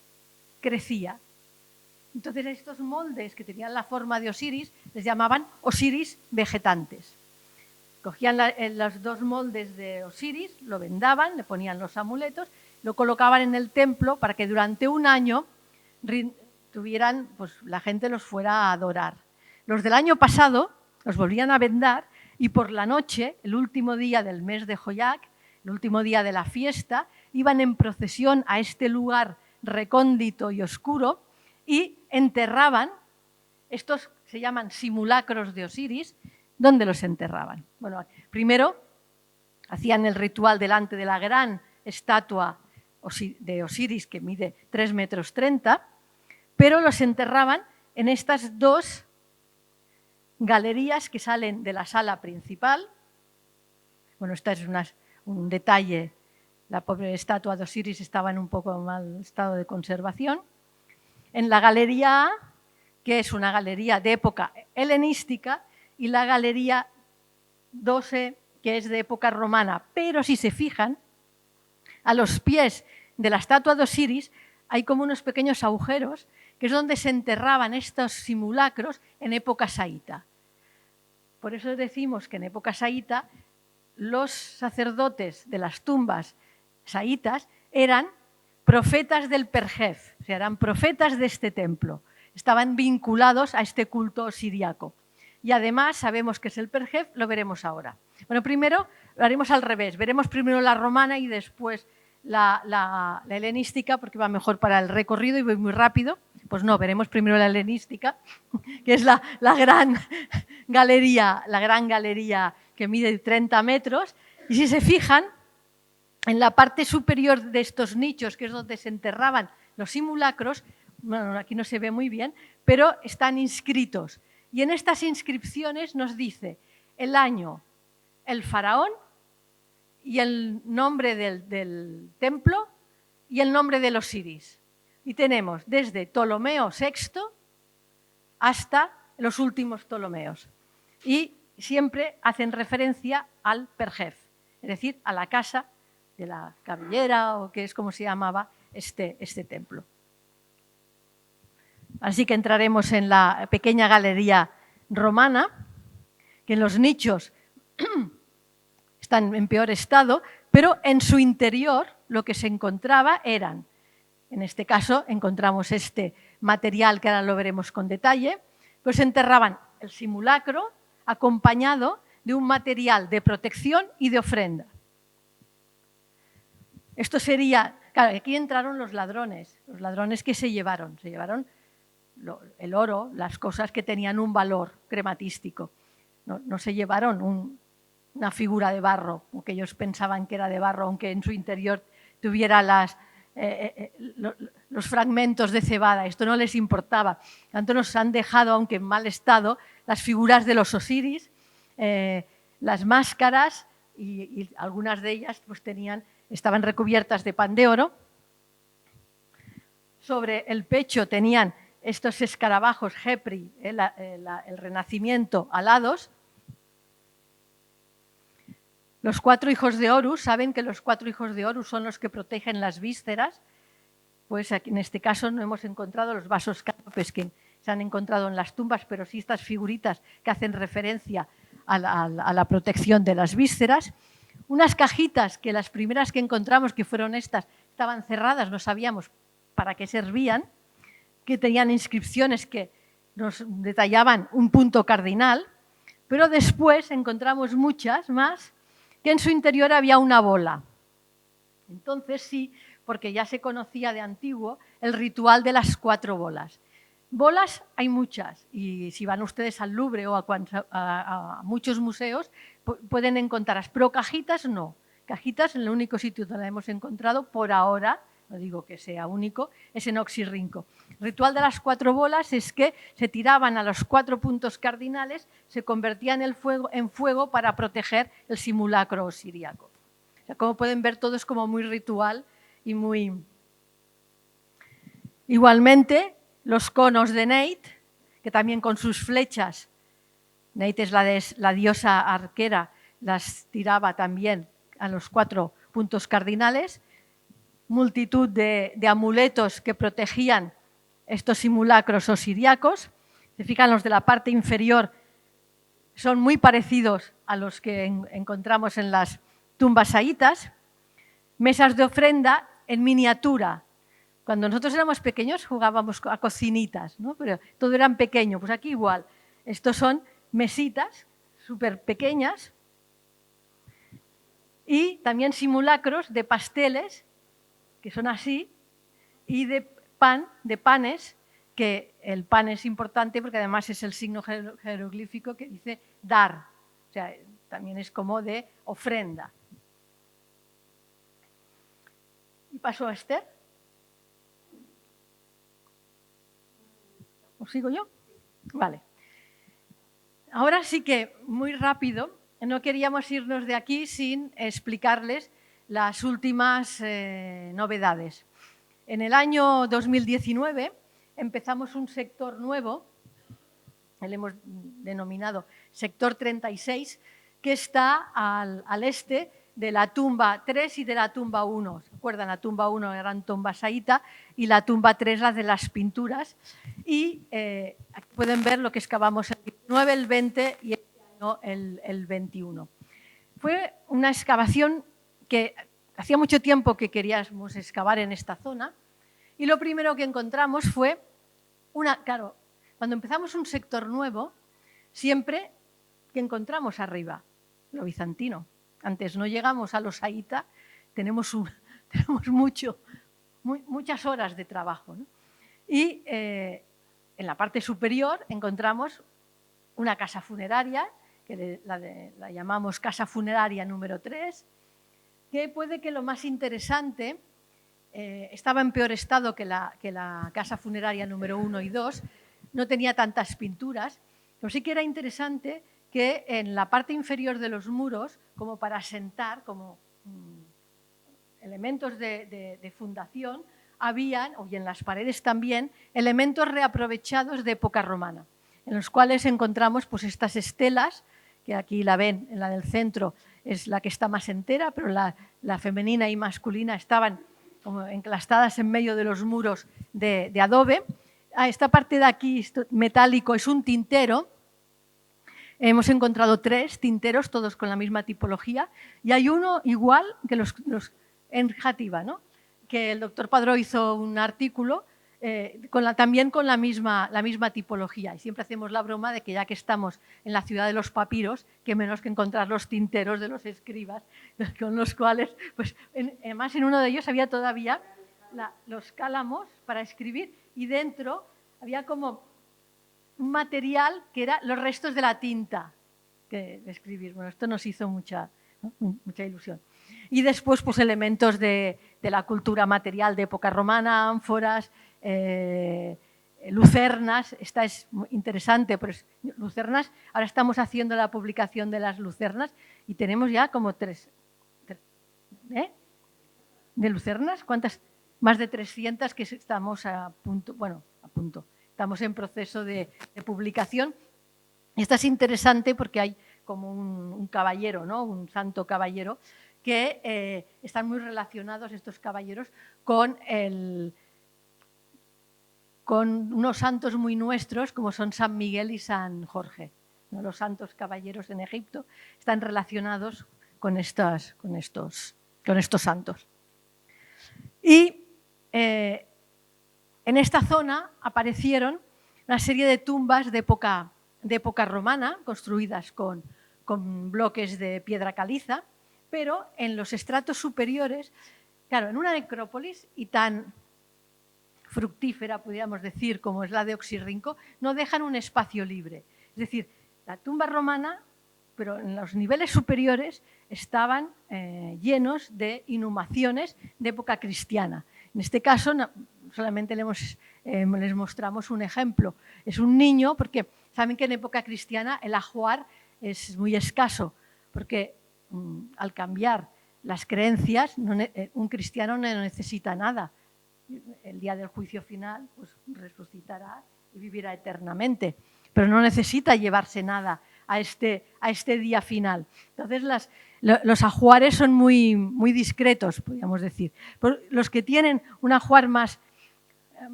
crecía. Entonces, estos moldes que tenían la forma de Osiris les llamaban Osiris vegetantes. Cogían los dos moldes de Osiris, lo vendaban, le ponían los amuletos, lo colocaban en el templo para que durante un año pues, la gente los fuera a adorar. Los del año pasado los volvían a vendar y por la noche, el último día del mes de Joyac, el último día de la fiesta, iban en procesión a este lugar recóndito y oscuro y enterraban, estos se llaman simulacros de Osiris, ¿dónde los enterraban? Bueno, primero hacían el ritual delante de la gran estatua de Osiris que mide 3,30 metros, pero los enterraban en estas dos galerías que salen de la sala principal. Bueno, esta es un detalle, la pobre estatua de Osiris estaba en un poco mal estado de conservación. En la galería A, que es una galería de época helenística, y la galería 12, que es de época romana. Pero si se fijan, a los pies de la estatua de Osiris hay como unos pequeños agujeros, que es donde se enterraban estos simulacros en época saíta. Por eso decimos que en época saíta los sacerdotes de las tumbas saítas eran profetas del Perjef, o sea, eran profetas de este templo. Estaban vinculados a este culto osiriaco. Y además sabemos que es el Perjef, lo veremos ahora. Bueno, primero lo haremos al revés. Veremos primero la romana y después la helenística, porque va mejor para el recorrido y voy muy rápido. Pues no, veremos primero la helenística, que es la gran galería que mide 30 metros. Y si se fijan, en la parte superior de estos nichos, que es donde se enterraban los simulacros, bueno, aquí no se ve muy bien, pero están inscritos. Y en estas inscripciones nos dice el año, el faraón y el nombre del templo y el nombre del Osiris. Y tenemos desde Ptolomeo VI hasta los últimos Ptolomeos. Y siempre hacen referencia al Perjef, es decir, a la casa de la cabellera, o que es como se llamaba este templo. Así que entraremos en la pequeña galería romana, que en los nichos están en peor estado, pero en su interior lo que se encontraba eran, en este caso encontramos este material que ahora lo veremos con detalle, pues enterraban el simulacro acompañado de un material de protección y de ofrenda. Esto sería, claro, aquí entraron los ladrones que se llevaron el oro, las cosas que tenían un valor crematístico. No se llevaron una figura de barro, que ellos pensaban que era de barro, aunque en su interior tuviera los fragmentos de cebada. Esto no les importaba. Tanto nos han dejado, aunque en mal estado, las figuras de los Osiris, las máscaras y algunas de ellas pues, estaban recubiertas de pan de oro. Sobre el pecho tenían estos escarabajos Gepri, el Renacimiento, alados. Los 4 hijos de Horus, saben que los 4 hijos de Horus son los que protegen las vísceras. Pues aquí, en este caso no hemos encontrado los vasos cánopes que se han encontrado en las tumbas, pero sí estas figuritas que hacen referencia a la protección de las vísceras. Unas cajitas que las primeras que encontramos, que fueron estas, estaban cerradas, no sabíamos para qué servían, que tenían inscripciones que nos detallaban un punto cardinal, pero después encontramos muchas más que en su interior había una bola. Entonces sí, porque ya se conocía de antiguo el ritual de las 4 bolas. Bolas hay muchas y si van ustedes al Louvre o a muchos museos pueden encontrarlas, pero cajitas no. Cajitas en el único sitio donde la hemos encontrado por ahora, no digo que sea único, es en Oxirrinco. El ritual de las 4 bolas es que se tiraban a los 4 puntos cardinales, se convertían en fuego para proteger el simulacro osiriaco. O sea, como pueden ver, todo es como muy ritual y muy... Igualmente, los conos de Neit, que también con sus flechas, Neit es la diosa arquera, las tiraba también a los 4 puntos cardinales, multitud de amuletos que protegían estos simulacros osiriacos. Se fijan, los de la parte inferior son muy parecidos a los que encontramos en las tumbas saitas. Mesas de ofrenda en miniatura. Cuando nosotros éramos pequeños jugábamos a cocinitas, ¿no? Pero todo era en pequeño, pues aquí igual. Estos son mesitas súper pequeñas y también simulacros de pasteles, que son así, y de panes, que el pan es importante porque además es el signo jeroglífico que dice dar, o sea, también es como de ofrenda. Y paso a Esther. ¿Os sigo yo? Vale. Ahora sí que, muy rápido, no queríamos irnos de aquí sin explicarles las últimas novedades. En el año 2019 empezamos un sector nuevo, le hemos denominado Sector 36, que está al este de la tumba 3 y de la tumba 1. ¿Se acuerdan? La tumba 1 era una tumba saíta y la tumba 3 la de las pinturas. Y aquí pueden ver lo que excavamos el 19, el 20 y este año el 21. Fue una excavación que hacía mucho tiempo que queríamos excavar en esta zona y lo primero que encontramos fue claro, cuando empezamos un sector nuevo, siempre que encontramos arriba, lo bizantino. Antes no llegamos a los saíta, tenemos muchas horas de trabajo, ¿no? Y en la parte superior encontramos una casa funeraria, que la llamamos Casa Funeraria número 3, que puede que lo más interesante estaba en peor estado que la Casa Funeraria número 1 y 2, no tenía tantas pinturas, pero sí que era interesante que en la parte inferior de los muros, como para asentar, como elementos de fundación, habían, y en las paredes también, elementos reaprovechados de época romana, en los cuales encontramos pues, estas estelas, que aquí la ven, en la del centro es la que está más entera, pero la femenina y masculina estaban como enclastadas en medio de los muros de adobe. Esta parte de aquí, metálico, es un tintero. Hemos encontrado 3 tinteros, todos con la misma tipología, y hay uno igual que los en Játiva, ¿no? Que el doctor Padró hizo un artículo también con la misma tipología. Y siempre hacemos la broma de que ya que estamos en la ciudad de los papiros, que menos que encontrar los tinteros de los escribas, con los cuales, pues, además en uno de ellos había todavía los cálamos para escribir y dentro había como un material que era los restos de la tinta de escribir. Bueno, esto nos hizo mucha ilusión. Y después, pues, elementos de la cultura material de época romana, ánforas, lucernas, esta es muy interesante, pues lucernas, ahora estamos haciendo la publicación de las lucernas y tenemos ya como tres de lucernas, ¿cuántas? Más de 300 que estamos a punto, estamos en proceso de publicación. Esta es interesante porque hay como un caballero, ¿no? Un santo caballero, que están muy relacionados estos caballeros con unos santos muy nuestros, como son San Miguel y San Jorge, ¿no? Los santos caballeros en Egipto están relacionados con estos santos. Y en esta zona aparecieron una serie de tumbas de época romana, construidas con bloques de piedra caliza, pero en los estratos superiores, claro, en una necrópolis y tan fructífera, podríamos decir, como es la de Oxirrinco, no dejan un espacio libre. Es decir, la tumba romana, pero en los niveles superiores estaban llenos de inhumaciones de época cristiana. En este caso, solamente les mostramos un ejemplo. Es un niño, porque saben que en época cristiana el ajuar es muy escaso, porque al cambiar las creencias, un cristiano no necesita nada. El día del juicio final, pues resucitará y vivirá eternamente, pero no necesita llevarse nada a este día final. Entonces, los ajuares son muy, muy discretos, podríamos decir. Pero los que tienen un ajuar más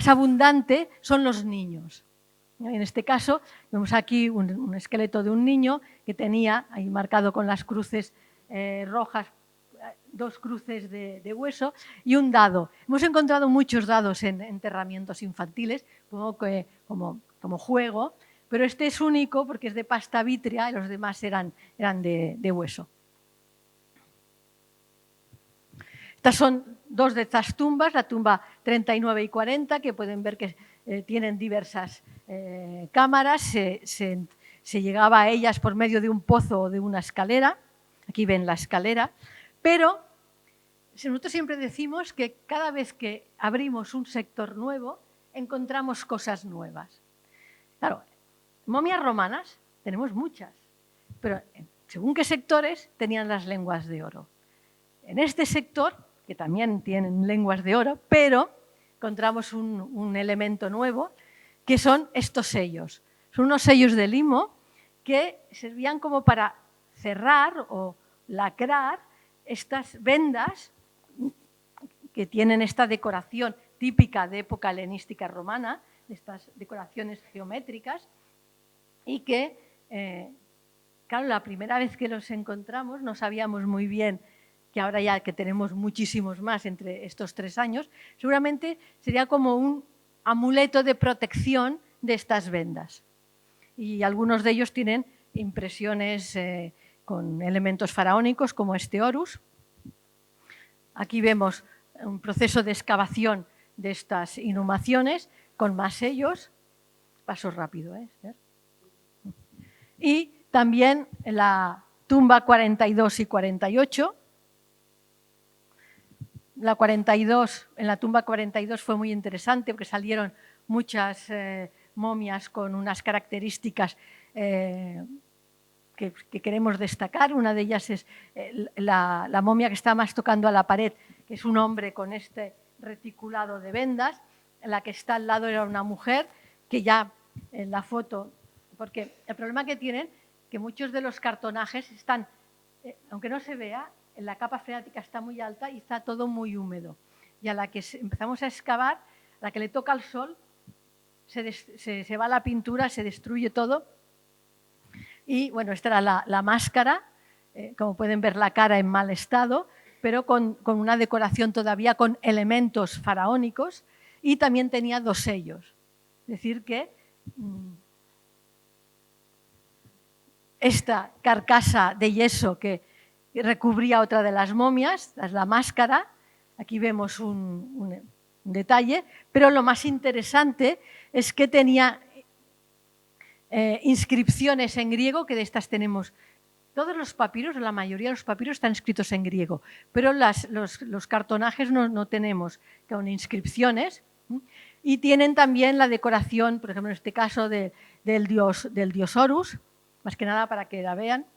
abundante son los niños. En este caso, vemos aquí un esqueleto de un niño que tenía, ahí marcado con las cruces rojas, 2 cruces de hueso y un dado. Hemos encontrado muchos dados en enterramientos infantiles, como juego, pero este es único porque es de pasta vítrea y los demás eran de hueso. Estas son 2 de estas tumbas, la tumba 39 y 40, que pueden ver que tienen diversas cámaras. Se llegaba a ellas por medio de un pozo o de una escalera. Aquí ven la escalera. Pero nosotros siempre decimos que cada vez que abrimos un sector nuevo, encontramos cosas nuevas. Claro, momias romanas tenemos muchas, pero según qué sectores tenían las lenguas de oro. En este sector, que también tienen lenguas de oro, pero encontramos un elemento nuevo, que son estos sellos. Son unos sellos de limo que servían como para cerrar o lacrar estas vendas que tienen esta decoración típica de época helenística romana, estas decoraciones geométricas, y que, claro, la primera vez que los encontramos no sabíamos muy bien, que ahora ya que tenemos muchísimos más entre estos 3 años, seguramente sería como un amuleto de protección de estas vendas. Y algunos de ellos tienen impresiones con elementos faraónicos, como este Horus. Aquí vemos un proceso de excavación de estas inhumaciones con más sellos. Paso rápido, ¿eh? Y también la tumba 42 y 48. En la tumba 42 fue muy interesante porque salieron muchas momias con unas características que queremos destacar. Una de ellas es la momia que está más tocando a la pared, que es un hombre con este reticulado de vendas. La que está al lado era una mujer, que ya en la foto, porque el problema que tienen, que muchos de los cartonajes están, aunque no se vea, la capa freática está muy alta y está todo muy húmedo. Y a la que empezamos a excavar, a la que le toca el sol, se va la pintura, se destruye todo. Y bueno, esta era la máscara, como pueden ver la cara en mal estado, pero con una decoración todavía con elementos faraónicos, y también tenía 2 sellos. Es decir que esta carcasa de yeso que recubría otra de las momias, es la máscara, aquí vemos un detalle, pero lo más interesante es que tenía inscripciones en griego, que de estas tenemos. Todos los papiros, la mayoría de los papiros están escritos en griego, pero los cartonajes no tenemos con inscripciones. Y tienen también la decoración, por ejemplo, en este caso del dios Horus, más que nada para que la vean.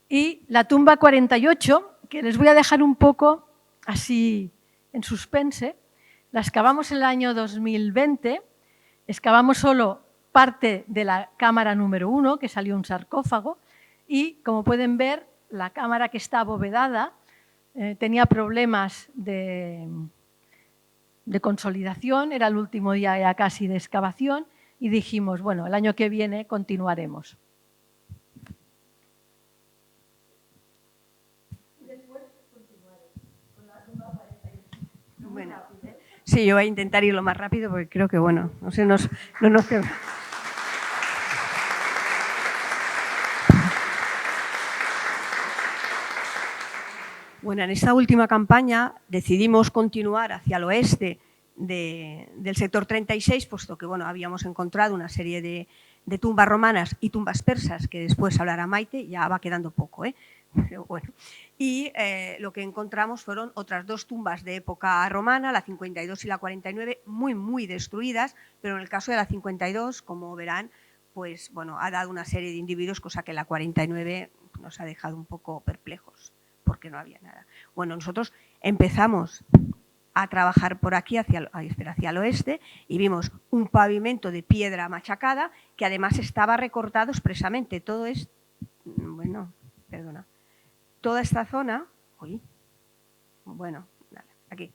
Y la tumba 48, que les voy a dejar un poco así en suspense, la excavamos en el año 2020, excavamos solo parte de la cámara número 1, que salió un sarcófago, y como pueden ver, la cámara que está abovedada tenía problemas de consolidación, era el último día ya casi de excavación, y dijimos, bueno, el año que viene continuaremos. Bueno, sí, yo voy a intentar ir lo más rápido porque creo que, bueno, no sé, no nos queda. Bueno, en esta última campaña decidimos continuar hacia el oeste del sector 36, puesto que bueno, habíamos encontrado una serie de tumbas romanas y tumbas persas, que después hablará Maite, ya va quedando poco, pero bueno. Y lo que encontramos fueron otras dos tumbas de época romana, la 52 y la 49, muy destruidas, pero en el caso de la 52, como verán, pues bueno, ha dado una serie de individuos, cosa que la 49 nos ha dejado un poco perplejos, porque no había nada. Bueno, nosotros empezamos a trabajar por aquí hacia el oeste y vimos un pavimento de piedra machacada que además estaba recortado expresamente. Todo es, bueno, perdona, toda esta zona, aquí,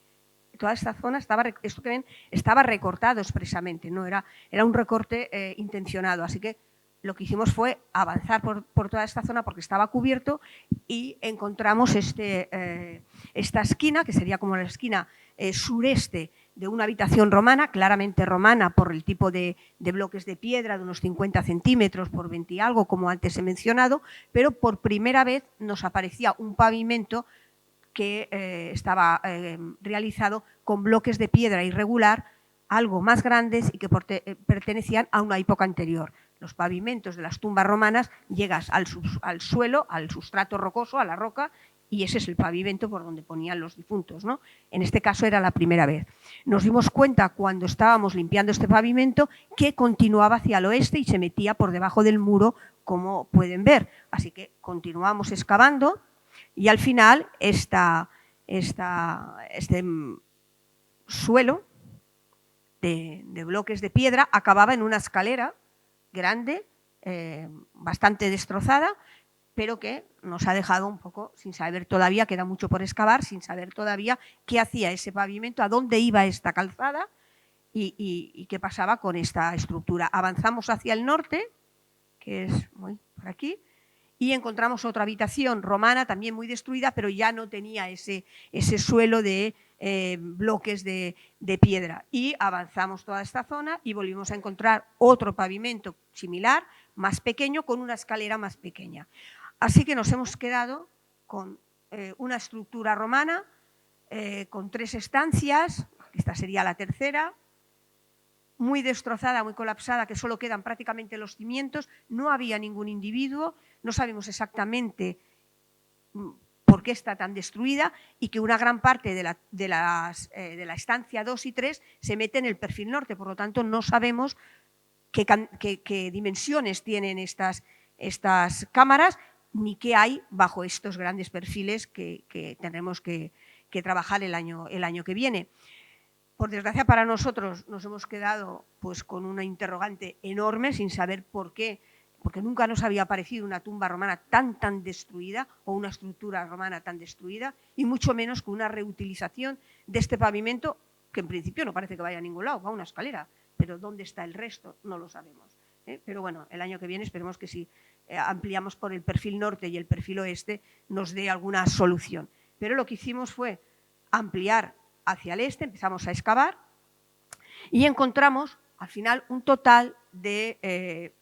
toda esta zona estaba, esto que ven, estaba recortado expresamente, no era un recorte intencionado, así que lo que hicimos fue avanzar por toda esta zona porque estaba cubierto y encontramos esta esquina, que sería como la esquina sureste de una habitación romana, claramente romana por el tipo de bloques de piedra de unos 50 centímetros por 20 y algo, como antes he mencionado, pero por primera vez nos aparecía un pavimento que estaba realizado con bloques de piedra irregular, algo más grandes y que pertenecían a una época anterior. Los pavimentos de las tumbas romanas llegas al suelo, al sustrato rocoso, a la roca, y ese es el pavimento por donde ponían los difuntos, ¿no? En este caso era la primera vez. Nos dimos cuenta cuando estábamos limpiando este pavimento que continuaba hacia el oeste y se metía por debajo del muro, como pueden ver. Así que continuamos excavando y al final este suelo de bloques de piedra acababa en una escalera grande, bastante destrozada, pero que nos ha dejado un poco sin saber todavía, queda mucho por excavar, sin saber todavía qué hacía ese pavimento, a dónde iba esta calzada y qué pasaba con esta estructura. Avanzamos hacia el norte, que es por aquí, y encontramos otra habitación romana también muy destruida, pero ya no tenía ese suelo de bloques de piedra. Y avanzamos toda esta zona y volvimos a encontrar otro pavimento similar, más pequeño, con una escalera más pequeña. Así que nos hemos quedado con una estructura romana, con 3 estancias, esta sería la tercera, muy destrozada, muy colapsada, que solo quedan prácticamente los cimientos, no había ningún individuo, no sabemos exactamente por qué está tan destruida y que una gran parte de la estancia 2 y 3 se mete en el perfil norte, por lo tanto no sabemos qué dimensiones tienen estas cámaras ni qué hay bajo estos grandes perfiles que tendremos que trabajar el año que viene. Por desgracia para nosotros nos hemos quedado pues, con una interrogante enorme sin saber por qué, porque nunca nos había aparecido una tumba romana tan destruida o una estructura romana tan destruida y mucho menos con una reutilización de este pavimento que en principio no parece que vaya a ningún lado, va a una escalera, pero ¿dónde está el resto? No lo sabemos. Pero bueno, el año que viene esperemos que si ampliamos por el perfil norte y el perfil oeste nos dé alguna solución. Pero lo que hicimos fue ampliar hacia el este, empezamos a excavar y encontramos al final un total de,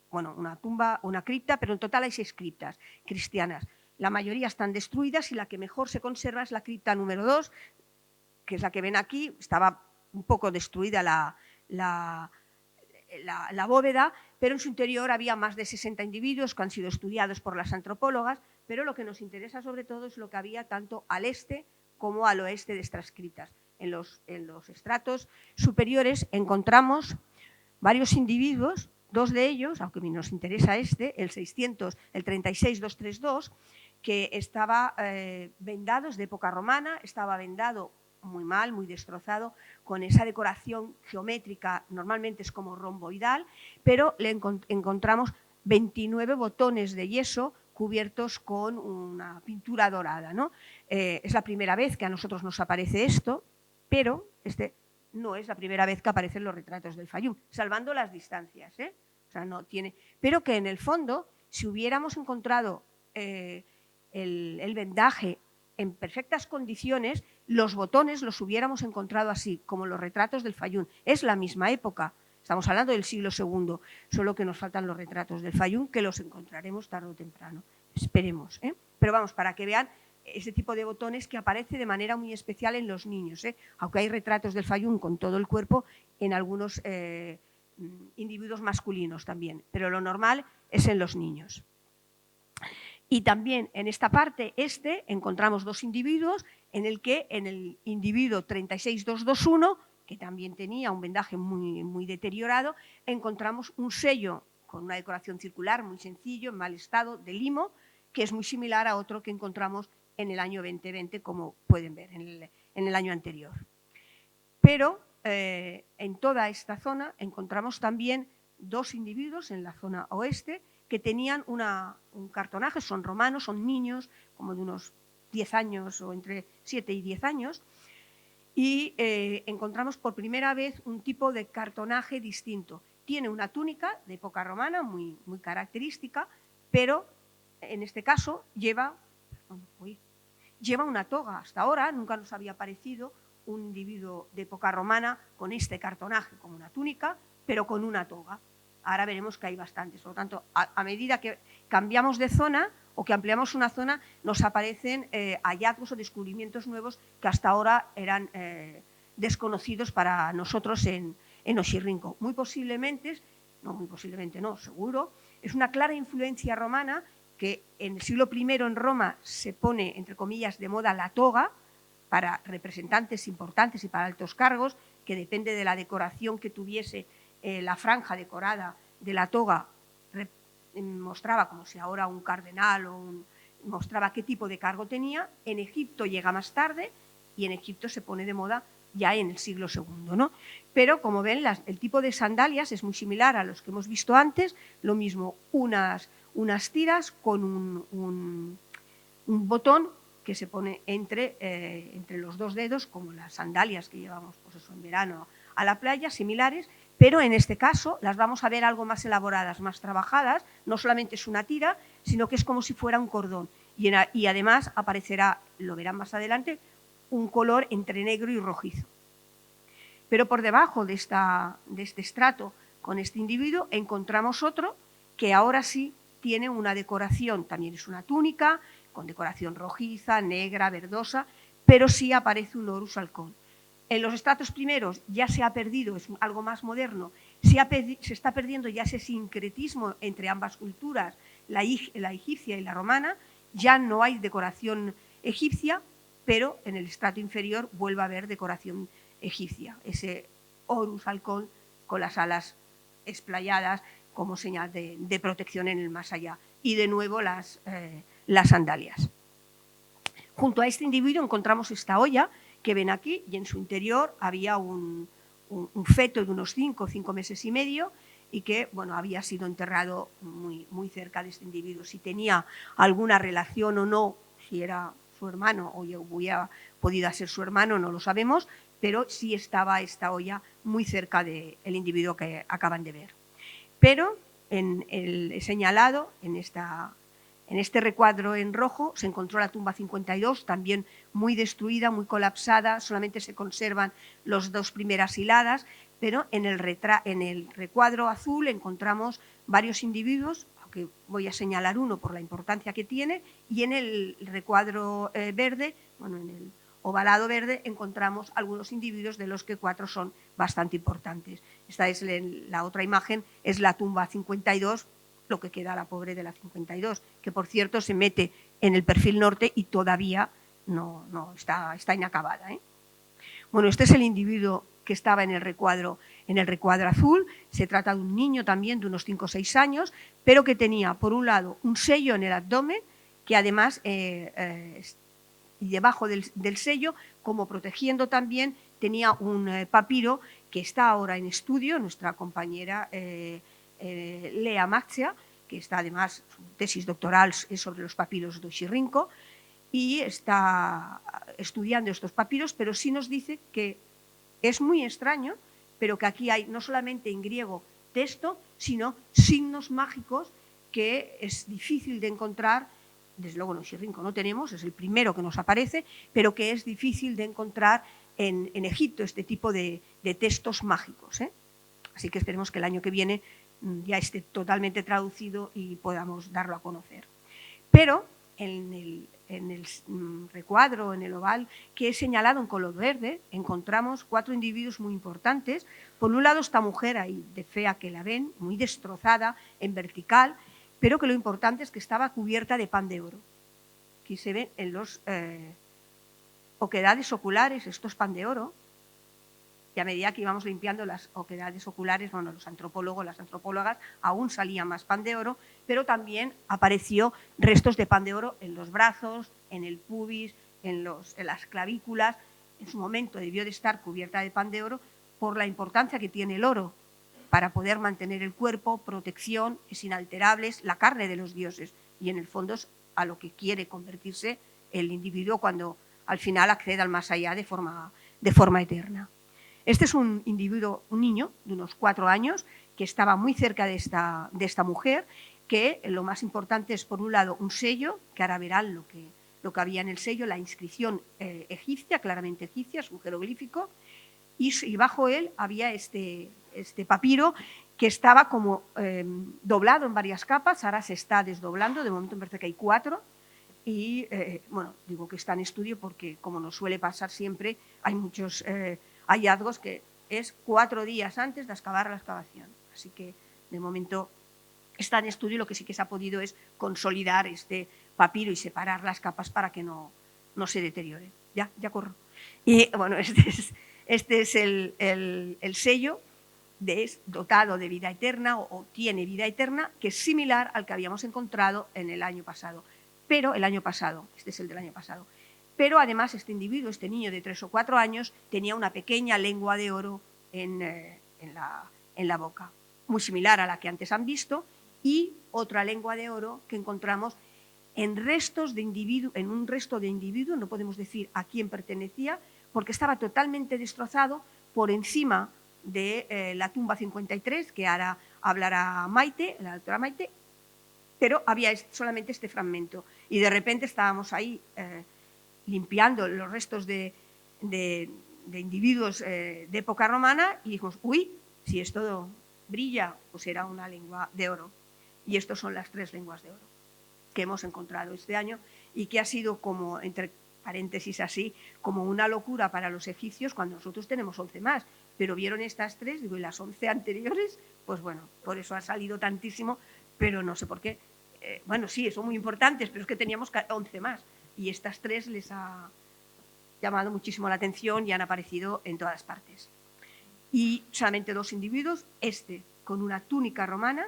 una tumba, una cripta, pero en total hay 6 criptas cristianas. La mayoría están destruidas y la que mejor se conserva es la cripta número 2, que es la que ven aquí. Estaba un poco destruida la bóveda, pero en su interior había más de 60 individuos que han sido estudiados por las antropólogas, pero lo que nos interesa sobre todo es lo que había tanto al este como al oeste de estas criptas. en los estratos superiores encontramos varios individuos, dos de ellos, aunque nos interesa este, el 36232, que estaba vendado, es de época romana, estaba vendado muy mal, muy destrozado, con esa decoración geométrica, normalmente es como romboidal, pero le encontramos 29 botones de yeso cubiertos con una pintura dorada, ¿no? Es la primera vez que a nosotros nos aparece esto, pero no es la primera vez que aparecen los retratos del Fayum, salvando las distancias, ¿eh? O sea, no tiene, pero que en el fondo, si hubiéramos encontrado el vendaje en perfectas condiciones, los botones los hubiéramos encontrado así, como los retratos del Fayum. Es la misma época, estamos hablando del siglo II, solo que nos faltan los retratos del Fayum, que los encontraremos tarde o temprano, esperemos, ¿eh? Pero vamos, para que vean ese tipo de botones que aparece de manera muy especial en los niños, ¿eh? Aunque hay retratos del Fayum con todo el cuerpo en algunos individuos masculinos también, pero lo normal es en los niños. Y también en esta parte encontramos dos individuos en el que en el individuo 36221, que también tenía un vendaje muy deteriorado, encontramos un sello con una decoración circular muy sencillo, en mal estado, de limo, que es muy similar a otro que encontramos en el año 2020, como pueden ver, en el año anterior. Pero en toda esta zona encontramos también dos individuos en la zona oeste que tenían un cartonaje, son romanos, son niños, como de unos 10 años o entre 7 y 10 años, y encontramos por primera vez un tipo de cartonaje distinto. Tiene una túnica de época romana muy característica, pero en este caso lleva una toga. Hasta ahora nunca nos había aparecido un individuo de época romana con este cartonaje, como una túnica, pero con una toga. Ahora veremos que hay bastantes. Por lo tanto, a medida que cambiamos de zona o que ampliamos una zona, nos aparecen hallazgos o descubrimientos nuevos que hasta ahora eran desconocidos para nosotros en Oxirrinco. Muy posiblemente, no, seguro, es una clara influencia romana que en el siglo I en Roma se pone, entre comillas, de moda la toga para representantes importantes y para altos cargos, que depende de la decoración que tuviese la franja decorada de la toga, mostraba como si ahora un cardenal mostraba qué tipo de cargo tenía. En Egipto llega más tarde y en Egipto se pone de moda ya en el siglo II, ¿no? Pero como ven, el tipo de sandalias es muy similar a los que hemos visto antes, lo mismo, unas tiras con un botón que se pone entre los dos dedos, como las sandalias que llevamos pues eso, en verano a la playa, similares, pero en este caso las vamos a ver algo más elaboradas, más trabajadas, no solamente es una tira, sino que es como si fuera un cordón. Y además aparecerá, lo verán más adelante, un color entre negro y rojizo. Pero por debajo de este estrato con este individuo encontramos otro que ahora sí tiene una decoración, también es una túnica, con decoración rojiza, negra, verdosa, pero sí aparece un Horus halcón. En los estratos primeros ya se ha perdido, es algo más moderno, se está perdiendo ya ese sincretismo entre ambas culturas, la egipcia y la romana, ya no hay decoración egipcia, pero en el estrato inferior vuelve a haber decoración egipcia, ese Horus halcón con las alas esplayadas como señal de protección en el más allá. Y de nuevo las sandalias. Junto a este individuo encontramos esta olla que ven aquí y en su interior había un feto de unos 5 meses y medio y que bueno, había sido enterrado muy cerca de este individuo. Si tenía alguna relación o no, si era su hermano o hubiera podido ser su hermano, no lo sabemos, pero sí estaba esta olla muy cerca del individuo que acaban de ver. Pero en el señalado, en este recuadro en rojo, se encontró la tumba 52, también muy destruida, muy colapsada, solamente se conservan las dos primeras hiladas, pero en el recuadro azul encontramos varios individuos, aunque voy a señalar uno por la importancia que tiene, y en el recuadro verde, bueno, en el ovalado verde, encontramos algunos individuos de los que 4 son bastante importantes. Esta es la otra imagen, es la tumba 52, lo que queda la pobre de la 52, que por cierto se mete en el perfil norte y todavía no está inacabada, ¿eh? Bueno, este es el individuo que estaba en el recuadro azul. Se trata de un niño también de unos 5 o 6 años, pero que tenía, por un lado, un sello en el abdomen, que además, y debajo del sello, como protegiendo también, tenía un papiro que está ahora en estudio, nuestra compañera Lea Maxia, que está además, su tesis doctoral es sobre los papiros de Oxirrinco, y está estudiando estos papiros, pero sí nos dice que es muy extraño, pero que aquí hay no solamente en griego texto, sino signos mágicos que es difícil de encontrar. Desde luego en Oxirrinco no tenemos, es el primero que nos aparece, pero que es difícil de encontrar en Egipto, este tipo de textos mágicos. Así que esperemos que el año que viene ya esté totalmente traducido y podamos darlo a conocer. Pero en el recuadro, en el oval que he señalado en color verde, encontramos 4 individuos muy importantes. Por un lado, esta mujer ahí de fea que la ven, muy destrozada, en vertical, pero que lo importante es que estaba cubierta de pan de oro. Aquí se ven en los oquedades oculares, esto es pan de oro, y a medida que íbamos limpiando las oquedades oculares, bueno, los antropólogos, las antropólogas, aún salía más pan de oro, pero también apareció restos de pan de oro en los brazos, en el pubis, en las clavículas. En su momento debió de estar cubierta de pan de oro por la importancia que tiene el oro para poder mantener el cuerpo, protección, es inalterable, es la carne de los dioses, y en el fondo es a lo que quiere convertirse el individuo cuando al final accede al más allá de forma eterna. Este es un individuo, un niño de unos 4 años que estaba muy cerca de esta mujer, que lo más importante es, por un lado, un sello, que ahora verán lo que había en el sello, la inscripción egipcia, claramente egipcia, es un jeroglífico, y bajo él había este papiro que estaba como doblado en varias capas, ahora se está desdoblando, de momento me parece que hay 4, y bueno, digo que está en estudio porque, como nos suele pasar siempre, hay muchos hallazgos que es 4 días antes de excavar la excavación. Así que, de momento, está en estudio y lo que sí que se ha podido es consolidar este papiro y separar las capas para que no se deteriore. Ya corro. Y, bueno, este es el sello dotado de vida eterna o tiene vida eterna, que es similar al que habíamos encontrado en el año pasado. Pero el año pasado, este es el del año pasado. Pero además este individuo, este niño de 3 o 4 años, tenía una pequeña lengua de oro en la boca, muy similar a la que antes han visto, y otra lengua de oro que encontramos en un resto de individuo, no podemos decir a quién pertenecía, porque estaba totalmente destrozado por encima de la tumba 53, que ahora hablará Maite, la doctora Maite, pero había solamente este fragmento. Y de repente estábamos ahí limpiando los restos de individuos de época romana y dijimos, uy, si esto brilla, pues era una lengua de oro. Y estas son las 3 lenguas de oro que hemos encontrado este año y que ha sido como, entre paréntesis así, como una locura para los egipcios cuando nosotros tenemos 11 más, pero vieron estas 3, digo, y las 11 anteriores, pues bueno, por eso ha salido tantísimo, pero no sé por qué. Bueno, sí, son muy importantes, pero es que teníamos 11 más y estas 3 les ha llamado muchísimo la atención y han aparecido en todas partes. Y solamente 2 individuos, este con una túnica romana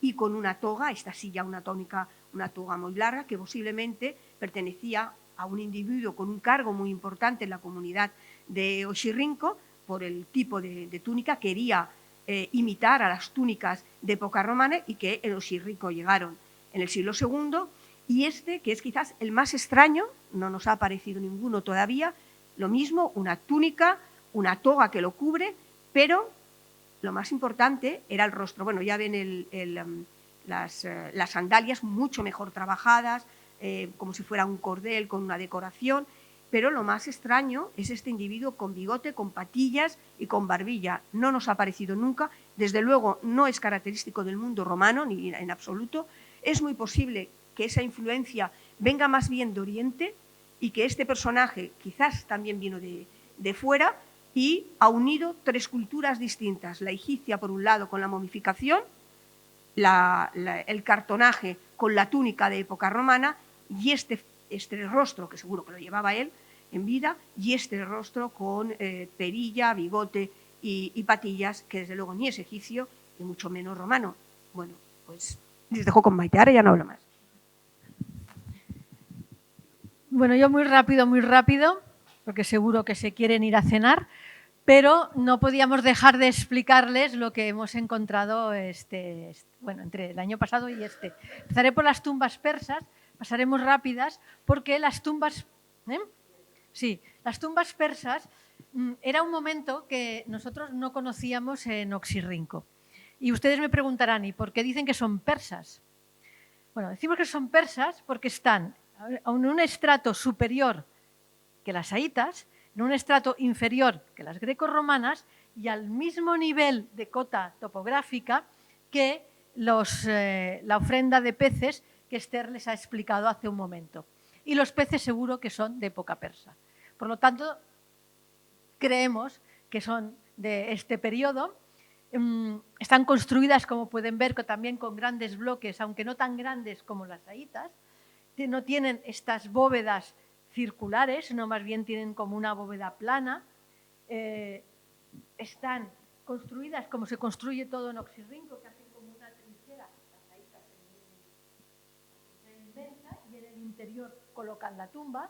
y con una toga, esta sí ya una toga muy larga, que posiblemente pertenecía a un individuo con un cargo muy importante en la comunidad de Oxirrinco, por el tipo de túnica, quería imitar a las túnicas de época romana y que en Oxirrinco llegaron en el siglo II, y este, que es quizás el más extraño, no nos ha aparecido ninguno todavía, lo mismo, una túnica, una toga que lo cubre, pero lo más importante era el rostro. Bueno, ya ven las sandalias mucho mejor trabajadas, como si fuera un cordel con una decoración, pero lo más extraño es este individuo con bigote, con patillas y con barbilla. No nos ha aparecido nunca, desde luego no es característico del mundo romano, ni en absoluto. Es muy posible que esa influencia venga más bien de Oriente y que este personaje quizás también vino de fuera y ha unido 3 culturas distintas, la egipcia por un lado con la momificación, el cartonaje con la túnica de época romana y este rostro, que seguro que lo llevaba él, en vida, y este rostro con perilla, bigote y patillas, que desde luego ni es egipcio y mucho menos romano. Bueno, pues les dejo con Maite, ahora ya no hablo más. Bueno, yo muy rápido, porque seguro que se quieren ir a cenar, pero no podíamos dejar de explicarles lo que hemos encontrado entre el año pasado y este. Empezaré por las tumbas persas, pasaremos rápidas, porque las tumbas... Sí, las tumbas persas era un momento que nosotros no conocíamos en Oxirrinco. Y ustedes me preguntarán, ¿y por qué dicen que son persas? Bueno, decimos que son persas porque están en un estrato superior que las saítas, en un estrato inferior que las grecorromanas y al mismo nivel de cota topográfica que la ofrenda de peces que Esther les ha explicado hace un momento. Y los peces seguro que son de época persa. Por lo tanto, creemos que son de este periodo. Están construidas, como pueden ver, también con grandes bloques, aunque no tan grandes como las saítas. No tienen estas bóvedas circulares, sino más bien tienen como una bóveda plana. Están construidas como se construye todo en Oxirrinco, que hacen como una trinchera, las saítas en inmensa, y en el interior colocan la tumba.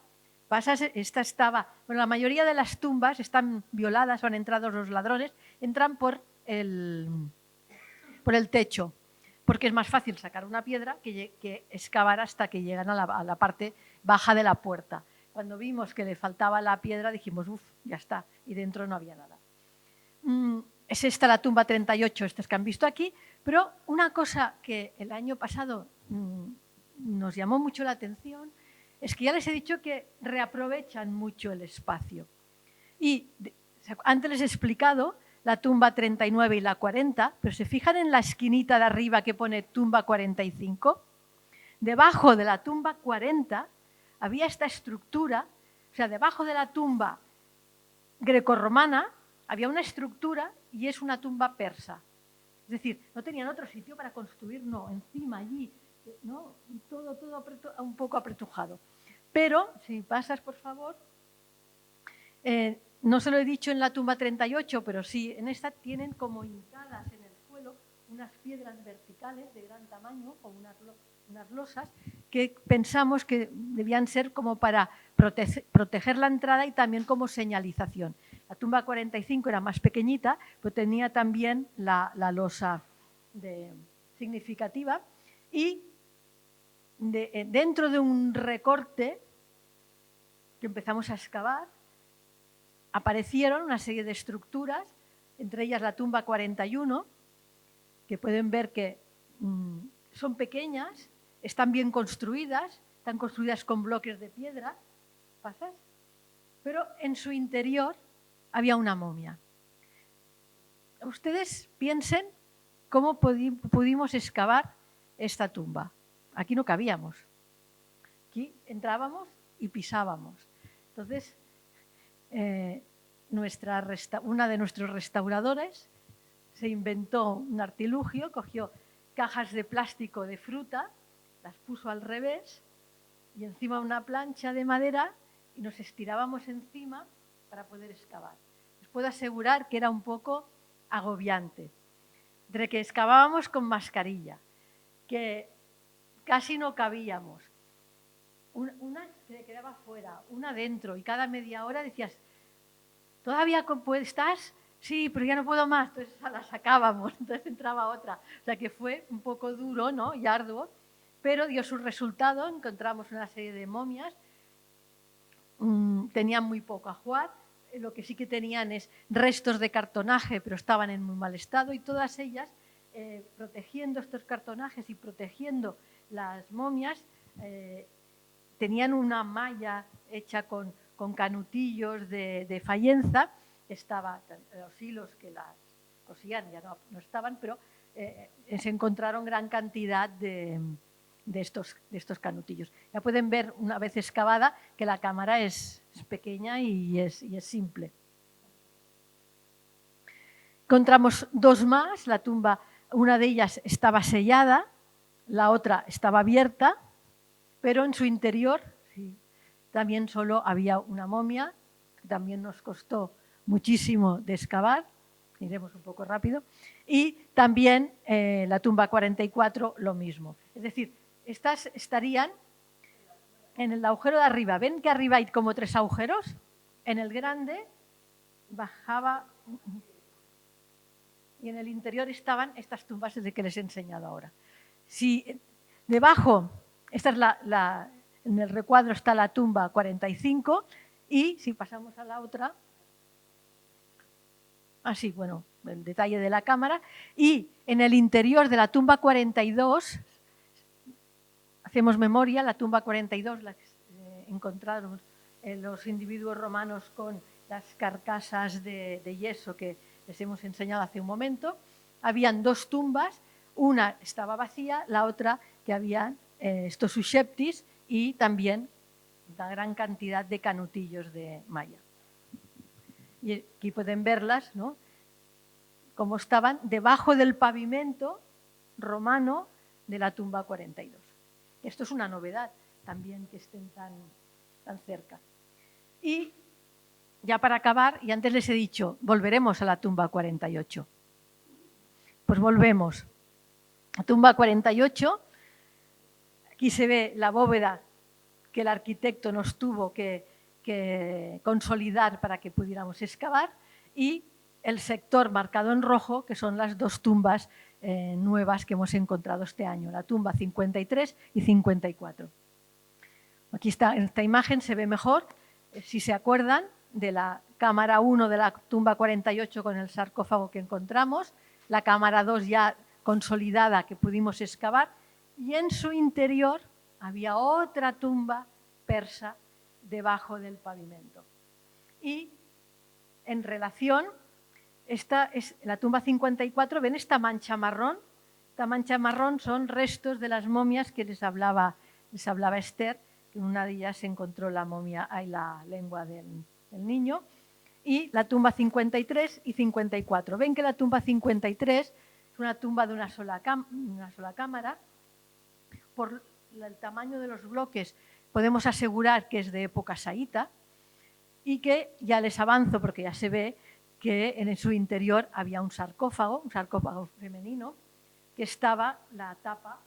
La mayoría de las tumbas están violadas o han entrado los ladrones, entran por el techo, porque es más fácil sacar una piedra que excavar hasta que llegan a la parte baja de la puerta. Cuando vimos que le faltaba la piedra dijimos, ya está, y dentro no había nada. Es esta la tumba 38, estas que han visto aquí, pero una cosa que el año pasado nos llamó mucho la atención es que ya les he dicho que reaprovechan mucho el espacio. Y antes les he explicado la tumba 39 y la 40, pero se fijan en la esquinita de arriba que pone tumba 45. Debajo de la tumba 40 había esta estructura, o sea, debajo de la tumba grecorromana había una estructura y es una tumba persa. Es decir, no tenían otro sitio para construir, no, encima allí, ¿no? Todo un poco apretujado. Pero, si pasas, por favor, no se lo he dicho en la tumba 38, pero sí, en esta tienen como hincadas en el suelo unas piedras verticales de gran tamaño o unas losas que pensamos que debían ser como para proteger la entrada y también como señalización. La tumba 45 era más pequeñita, pero tenía también la losa significativa y dentro de un recorte que empezamos a excavar aparecieron una serie de estructuras, entre ellas la tumba 41, que pueden ver que son pequeñas, están bien construidas, están construidas con bloques de piedra, ¿pasas? Pero en su interior había una momia. Ustedes piensen cómo pudimos excavar esta tumba. Aquí no cabíamos. Aquí entrábamos y pisábamos. Entonces, una de nuestros restauradores se inventó un artilugio, cogió cajas de plástico de fruta, las puso al revés y encima una plancha de madera y nos estirábamos encima para poder excavar. Les puedo asegurar que era un poco agobiante. Entre que excavábamos con mascarilla, que casi no cabíamos, una se quedaba fuera, una dentro, y cada media hora decías, ¿todavía estás? Sí, pero ya no puedo más. Entonces la sacábamos, entonces entraba otra. O sea que fue un poco duro, ¿no? Y arduo, pero dio su resultado. Encontramos una serie de momias. Tenían muy poco ajuar. Lo que sí que tenían es restos de cartonaje, pero estaban en muy mal estado. Y todas ellas, protegiendo estos cartonajes y protegiendo las momias, tenían una malla hecha con canutillos de fayenza. Estaba los hilos que las cosían, ya no estaban, pero se encontraron gran cantidad de estos canutillos. Ya pueden ver, una vez excavada, que la cámara es pequeña y es simple. Encontramos dos más, la tumba, una de ellas estaba sellada, la otra estaba abierta, pero en su interior, sí, también solo había una momia, que también nos costó muchísimo de excavar, iremos un poco rápido, y también la tumba 44 lo mismo. Es decir, estas estarían en el agujero de arriba. ¿Ven que arriba hay como 3 agujeros? En el grande bajaba y en el interior estaban estas tumbas de que les he enseñado ahora. Si debajo, esta es en el recuadro está la tumba 45 y si pasamos a la otra, así, bueno, el detalle de la cámara, y en el interior de la tumba 42, hacemos memoria, la tumba 42 la que encontraron los individuos romanos con las carcasas de yeso que les hemos enseñado hace un momento, habían 2 tumbas, una estaba vacía, la otra que habían estos susceptis y también una gran cantidad de canutillos de malla. Y aquí pueden verlas, ¿no?, como estaban debajo del pavimento romano de la tumba 42. Esto es una novedad también que estén tan cerca. Y ya para acabar, y antes les he dicho, volveremos a la tumba 48. Pues volvemos. La tumba 48, aquí se ve la bóveda que el arquitecto nos tuvo que consolidar para que pudiéramos excavar y el sector marcado en rojo, que son las 2 tumbas nuevas que hemos encontrado este año, la tumba 53 y 54. Aquí está, en esta imagen se ve mejor, si se acuerdan, de la cámara 1 de la tumba 48 con el sarcófago que encontramos, la cámara 2 ya consolidada que pudimos excavar, y en su interior había otra tumba persa debajo del pavimento. Y en relación, esta es la tumba 54, ¿ven esta mancha marrón? Esta mancha marrón son restos de las momias que les hablaba Esther, que en una de ellas se encontró la momia, la lengua del niño, y la tumba 53 y 54. Ven que la tumba 53 es una tumba de una sola cámara. Por el tamaño de los bloques podemos asegurar que es de época saíta y que, ya les avanzo porque ya se ve, que en su interior había un sarcófago femenino, que estaba la tapa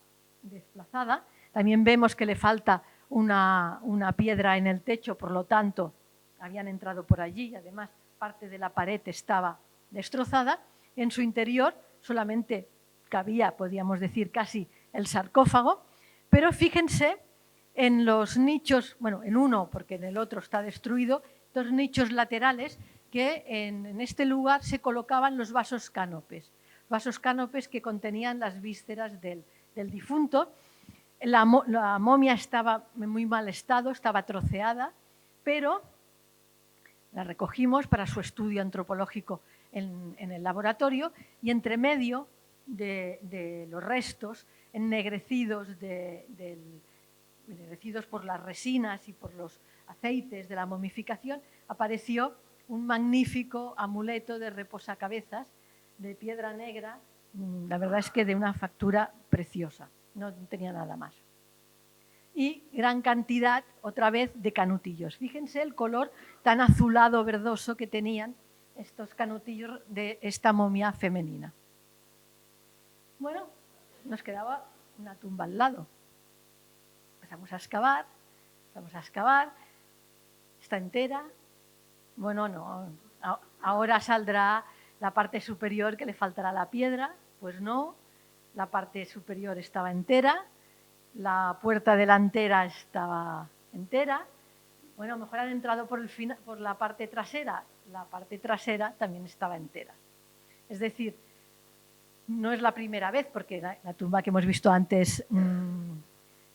desplazada. También vemos que le falta una piedra en el techo, por lo tanto, habían entrado por allí y además parte de la pared estaba destrozada. En su interior solamente cabía, podríamos decir, casi el sarcófago, pero fíjense en los nichos, bueno, en uno porque en el otro está destruido, 2 nichos laterales que en este lugar se colocaban los vasos cánopes que contenían las vísceras del difunto. La momia estaba en muy mal estado, estaba troceada, pero la recogimos para su estudio antropológico en el laboratorio y entre medio de los restos ennegrecidos, ennegrecidos por las resinas y por los aceites de la momificación, apareció un magnífico amuleto de reposacabezas de piedra negra, la verdad es que de una factura preciosa, no tenía nada más. Y gran cantidad, otra vez, de canutillos. Fíjense el color tan azulado verdoso que tenían estos canutillos de esta momia femenina. Bueno, nos quedaba una tumba al lado. Empezamos a excavar, está entera. Bueno, no, ahora saldrá la parte superior que le faltará la piedra. Pues no, la parte superior estaba entera, la puerta delantera estaba entera. Bueno, a lo mejor han entrado por la parte trasera. La parte trasera también estaba entera. Es decir, no es la primera vez, porque la tumba que hemos visto antes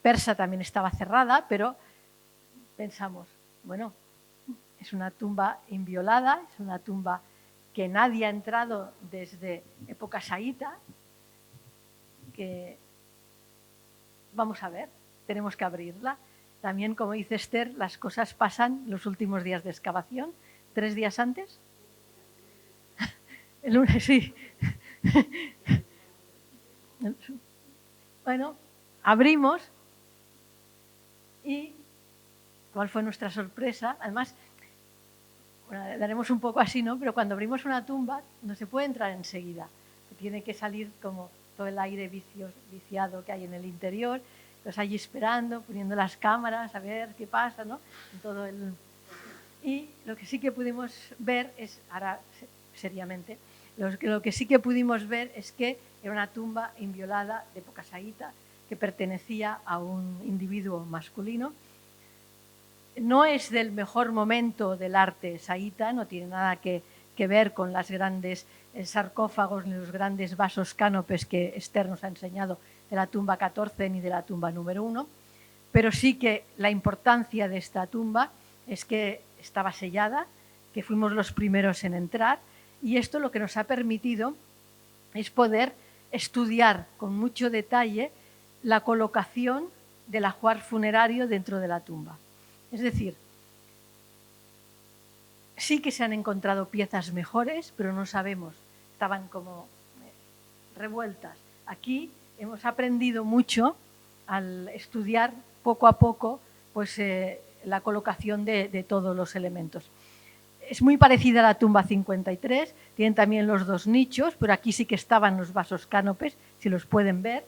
persa también estaba cerrada, pero pensamos, bueno, es una tumba inviolada, es una tumba que nadie ha entrado desde época saíta, que vamos a ver, tenemos que abrirla. También, como dice Esther, las cosas pasan los últimos días de excavación, 3 días antes. El lunes, sí. Bueno, abrimos y ¿Cuál fue nuestra sorpresa? Además, bueno, daremos un poco así, ¿no? Pero cuando abrimos una tumba no se puede entrar enseguida. Tiene que salir como todo el aire viciado que hay en el interior. Entonces allí esperando, poniendo las cámaras a ver qué pasa, ¿no? Y lo que sí que pudimos ver es, ahora seriamente, lo que sí que pudimos ver es que era una tumba inviolada de época saíta que pertenecía a un individuo masculino. No es del mejor momento del arte saíta, no tiene nada que ver con los grandes sarcófagos ni los grandes vasos cánopes que Esther nos ha enseñado de la tumba 14 ni de la tumba número 1, pero sí que la importancia de esta tumba es que estaba sellada, que fuimos los primeros en entrar, y esto lo que nos ha permitido es poder estudiar con mucho detalle la colocación del ajuar funerario dentro de la tumba. Es decir, sí que se han encontrado piezas mejores, pero no sabemos, estaban como revueltas. Aquí hemos aprendido mucho al estudiar poco a poco pues, la colocación de todos los elementos. Es muy parecida a la tumba 53, tienen también los dos nichos, pero aquí sí que estaban los vasos cánopes, si los pueden ver.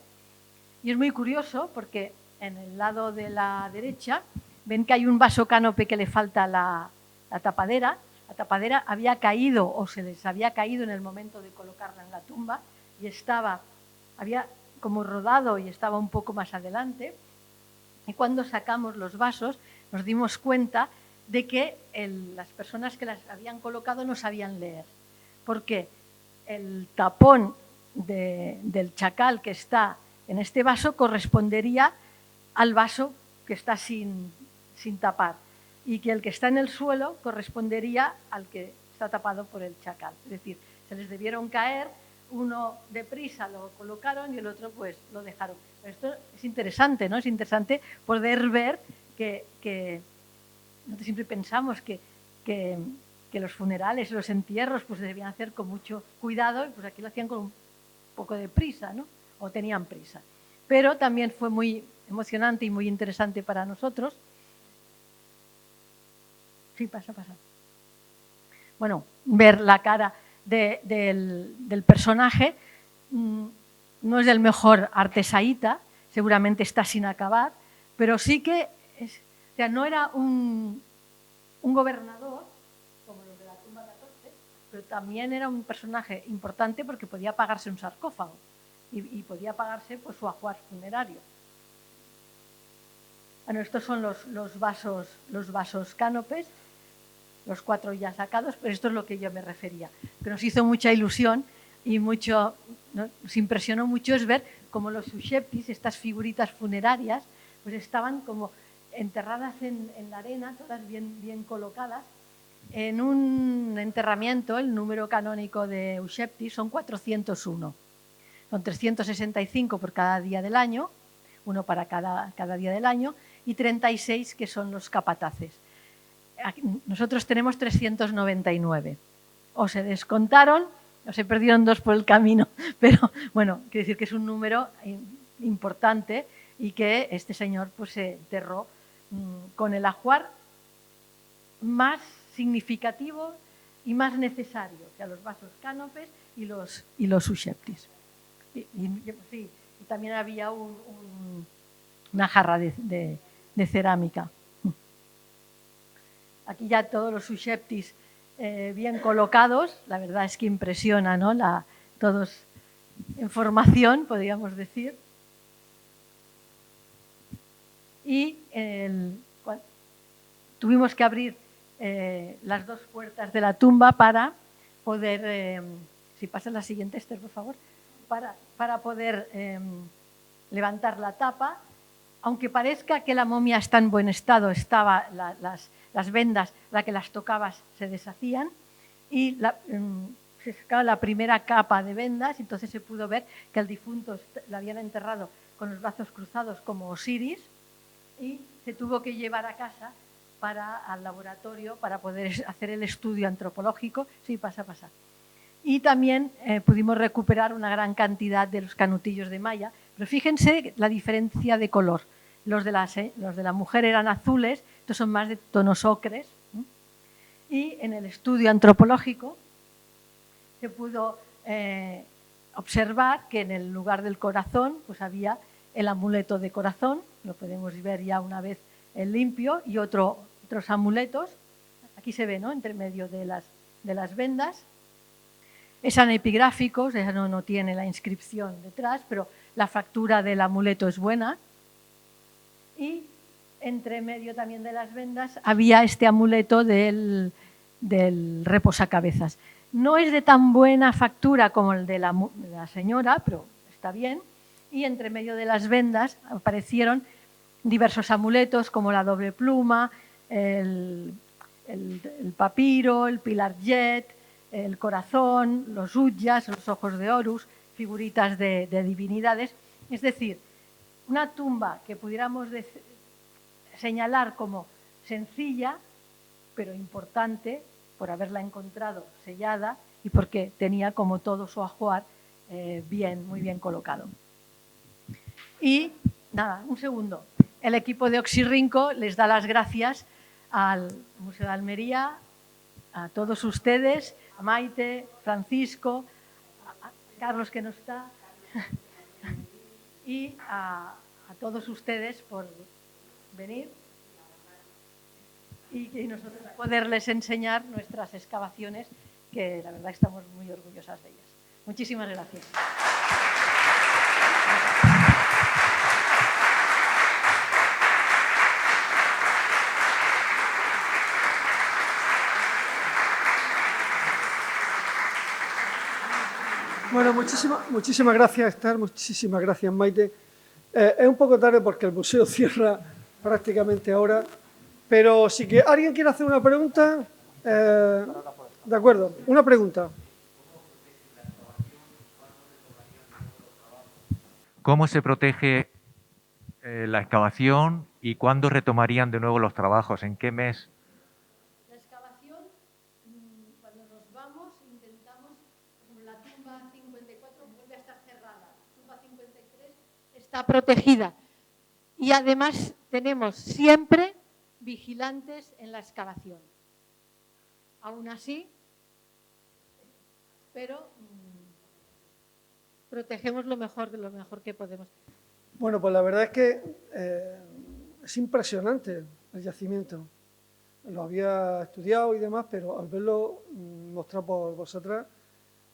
Y es muy curioso porque en el lado de la derecha ven que hay un vaso cánope que le falta la tapadera. La tapadera había caído o se les había caído en el momento de colocarla en la tumba y había como rodado y estaba un poco más adelante. Y cuando sacamos los vasos nos dimos cuenta de que las personas que las habían colocado no sabían leer, porque el tapón del chacal que está en este vaso correspondería al vaso que está sin tapar y que el que está en el suelo correspondería al que está tapado por el chacal. Es decir, se les debieron caer, uno deprisa lo colocaron y el otro pues lo dejaron. Pero esto es interesante, ¿no? Es interesante poder ver que nosotros siempre pensamos que los funerales, los entierros pues se debían hacer con mucho cuidado y pues aquí lo hacían con un poco de prisa, ¿no? O tenían prisa. Pero también fue muy emocionante y muy interesante para nosotros. Sí, pasa. Bueno, ver la cara del personaje no es del mejor arte saíta, seguramente está sin acabar, pero sí que o sea, no era un gobernador como los de la tumba 14, pero también era un personaje importante porque podía pagarse un sarcófago y podía pagarse pues, su ajuar funerario. Bueno, estos son los vasos cánopes, los 4 ya sacados, pero esto es lo que yo me refería. Que nos hizo mucha ilusión y nos impresionó mucho es ver cómo los susceptis, estas figuritas funerarias, pues estaban como enterradas en la arena, todas bien colocadas. En un enterramiento, el número canónico de Uxeptis son 401. Son 365 por cada día del año, uno para cada día del año, y 36 que son los capataces. Nosotros tenemos 399. O se descontaron, o se perdieron 2 por el camino, pero bueno, quiere decir que es un número importante y que este señor pues, se enterró con el ajuar más significativo y más necesario, o sea, los vasos cánopes y los susceptis. Y también había una jarra de cerámica. Aquí ya todos los susceptis bien colocados, la verdad es que impresiona, ¿no? Todos en formación, podríamos decir. Y tuvimos que abrir las 2 puertas de la tumba para poder, si pasa la siguiente, Esther, por favor, para poder levantar la tapa. Aunque parezca que la momia está en buen estado, las vendas, la que las tocabas se deshacían y se sacaba la primera capa de vendas, y entonces se pudo ver que el difunto lo habían enterrado con los brazos cruzados como Osiris y se tuvo que llevar a casa al laboratorio para poder hacer el estudio antropológico. Sí, pasa. Y también pudimos recuperar una gran cantidad de los canutillos de malla, pero fíjense la diferencia de color. Los de la mujer eran azules, estos son más de tonos ocres. Y en el estudio antropológico se pudo observar que en el lugar del corazón pues había el amuleto de corazón, lo podemos ver ya una vez en limpio, y otros amuletos, aquí se ve, ¿no?, entre medio de las vendas. Eran epigráficos, ya no tiene la inscripción detrás, pero la factura del amuleto es buena. Y entre medio también de las vendas había este amuleto del reposacabezas. No es de tan buena factura como el de la señora, pero está bien. Y entre medio de las vendas aparecieron diversos amuletos como la doble pluma, el papiro, el pilar jet, el corazón, los uyas, los ojos de Horus, figuritas de divinidades. Es decir, una tumba que pudiéramos señalar como sencilla, pero importante por haberla encontrado sellada y porque tenía como todo su ajuar muy bien colocado. Y nada, un segundo. El equipo de Oxirrinco les da las gracias al Museo de Almería, a todos ustedes, a Maite, Francisco, a Carlos, que no está, y a todos ustedes por venir y nosotros poderles enseñar nuestras excavaciones, que la verdad estamos muy orgullosas de ellas. Muchísimas gracias. Bueno, muchísimas gracias, Esther, muchísimas gracias, Maite. Es un poco tarde porque el museo cierra prácticamente ahora, pero si que alguien quiere hacer una pregunta, de acuerdo, una pregunta. ¿Cómo se protege la excavación y cuándo retomarían de nuevo los trabajos? ¿En qué mes? La excavación, cuando nos vamos, intentamos, como la tumba 54 vuelve a estar cerrada, la tumba 53 está protegida y además tenemos siempre vigilantes en la excavación. Aún así, pero protegemos lo mejor que podemos. Bueno, pues la verdad es que es impresionante el yacimiento. Lo había estudiado y demás, pero al verlo mostrado por vosotras,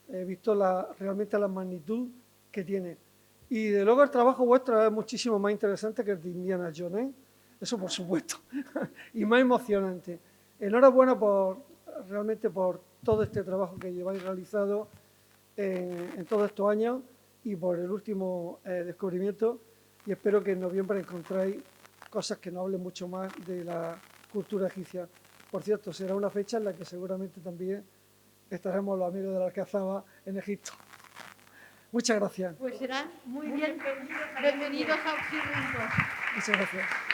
he visto realmente la magnitud que tiene. Y de luego el trabajo vuestro es muchísimo más interesante que el de Indiana Jones, ¿eh? Eso por supuesto, y más emocionante. Enhorabuena realmente por todo este trabajo que lleváis realizado en todos estos años y por el último descubrimiento, y espero que en noviembre encontráis cosas que nos hablen mucho más de la cultura egipcia. Por cierto, será una fecha en la que seguramente también estaremos los amigos de la Alcazaba en Egipto. Muchas gracias. Pues serán muy bienvenidos a Oxirrinco. Muchas gracias.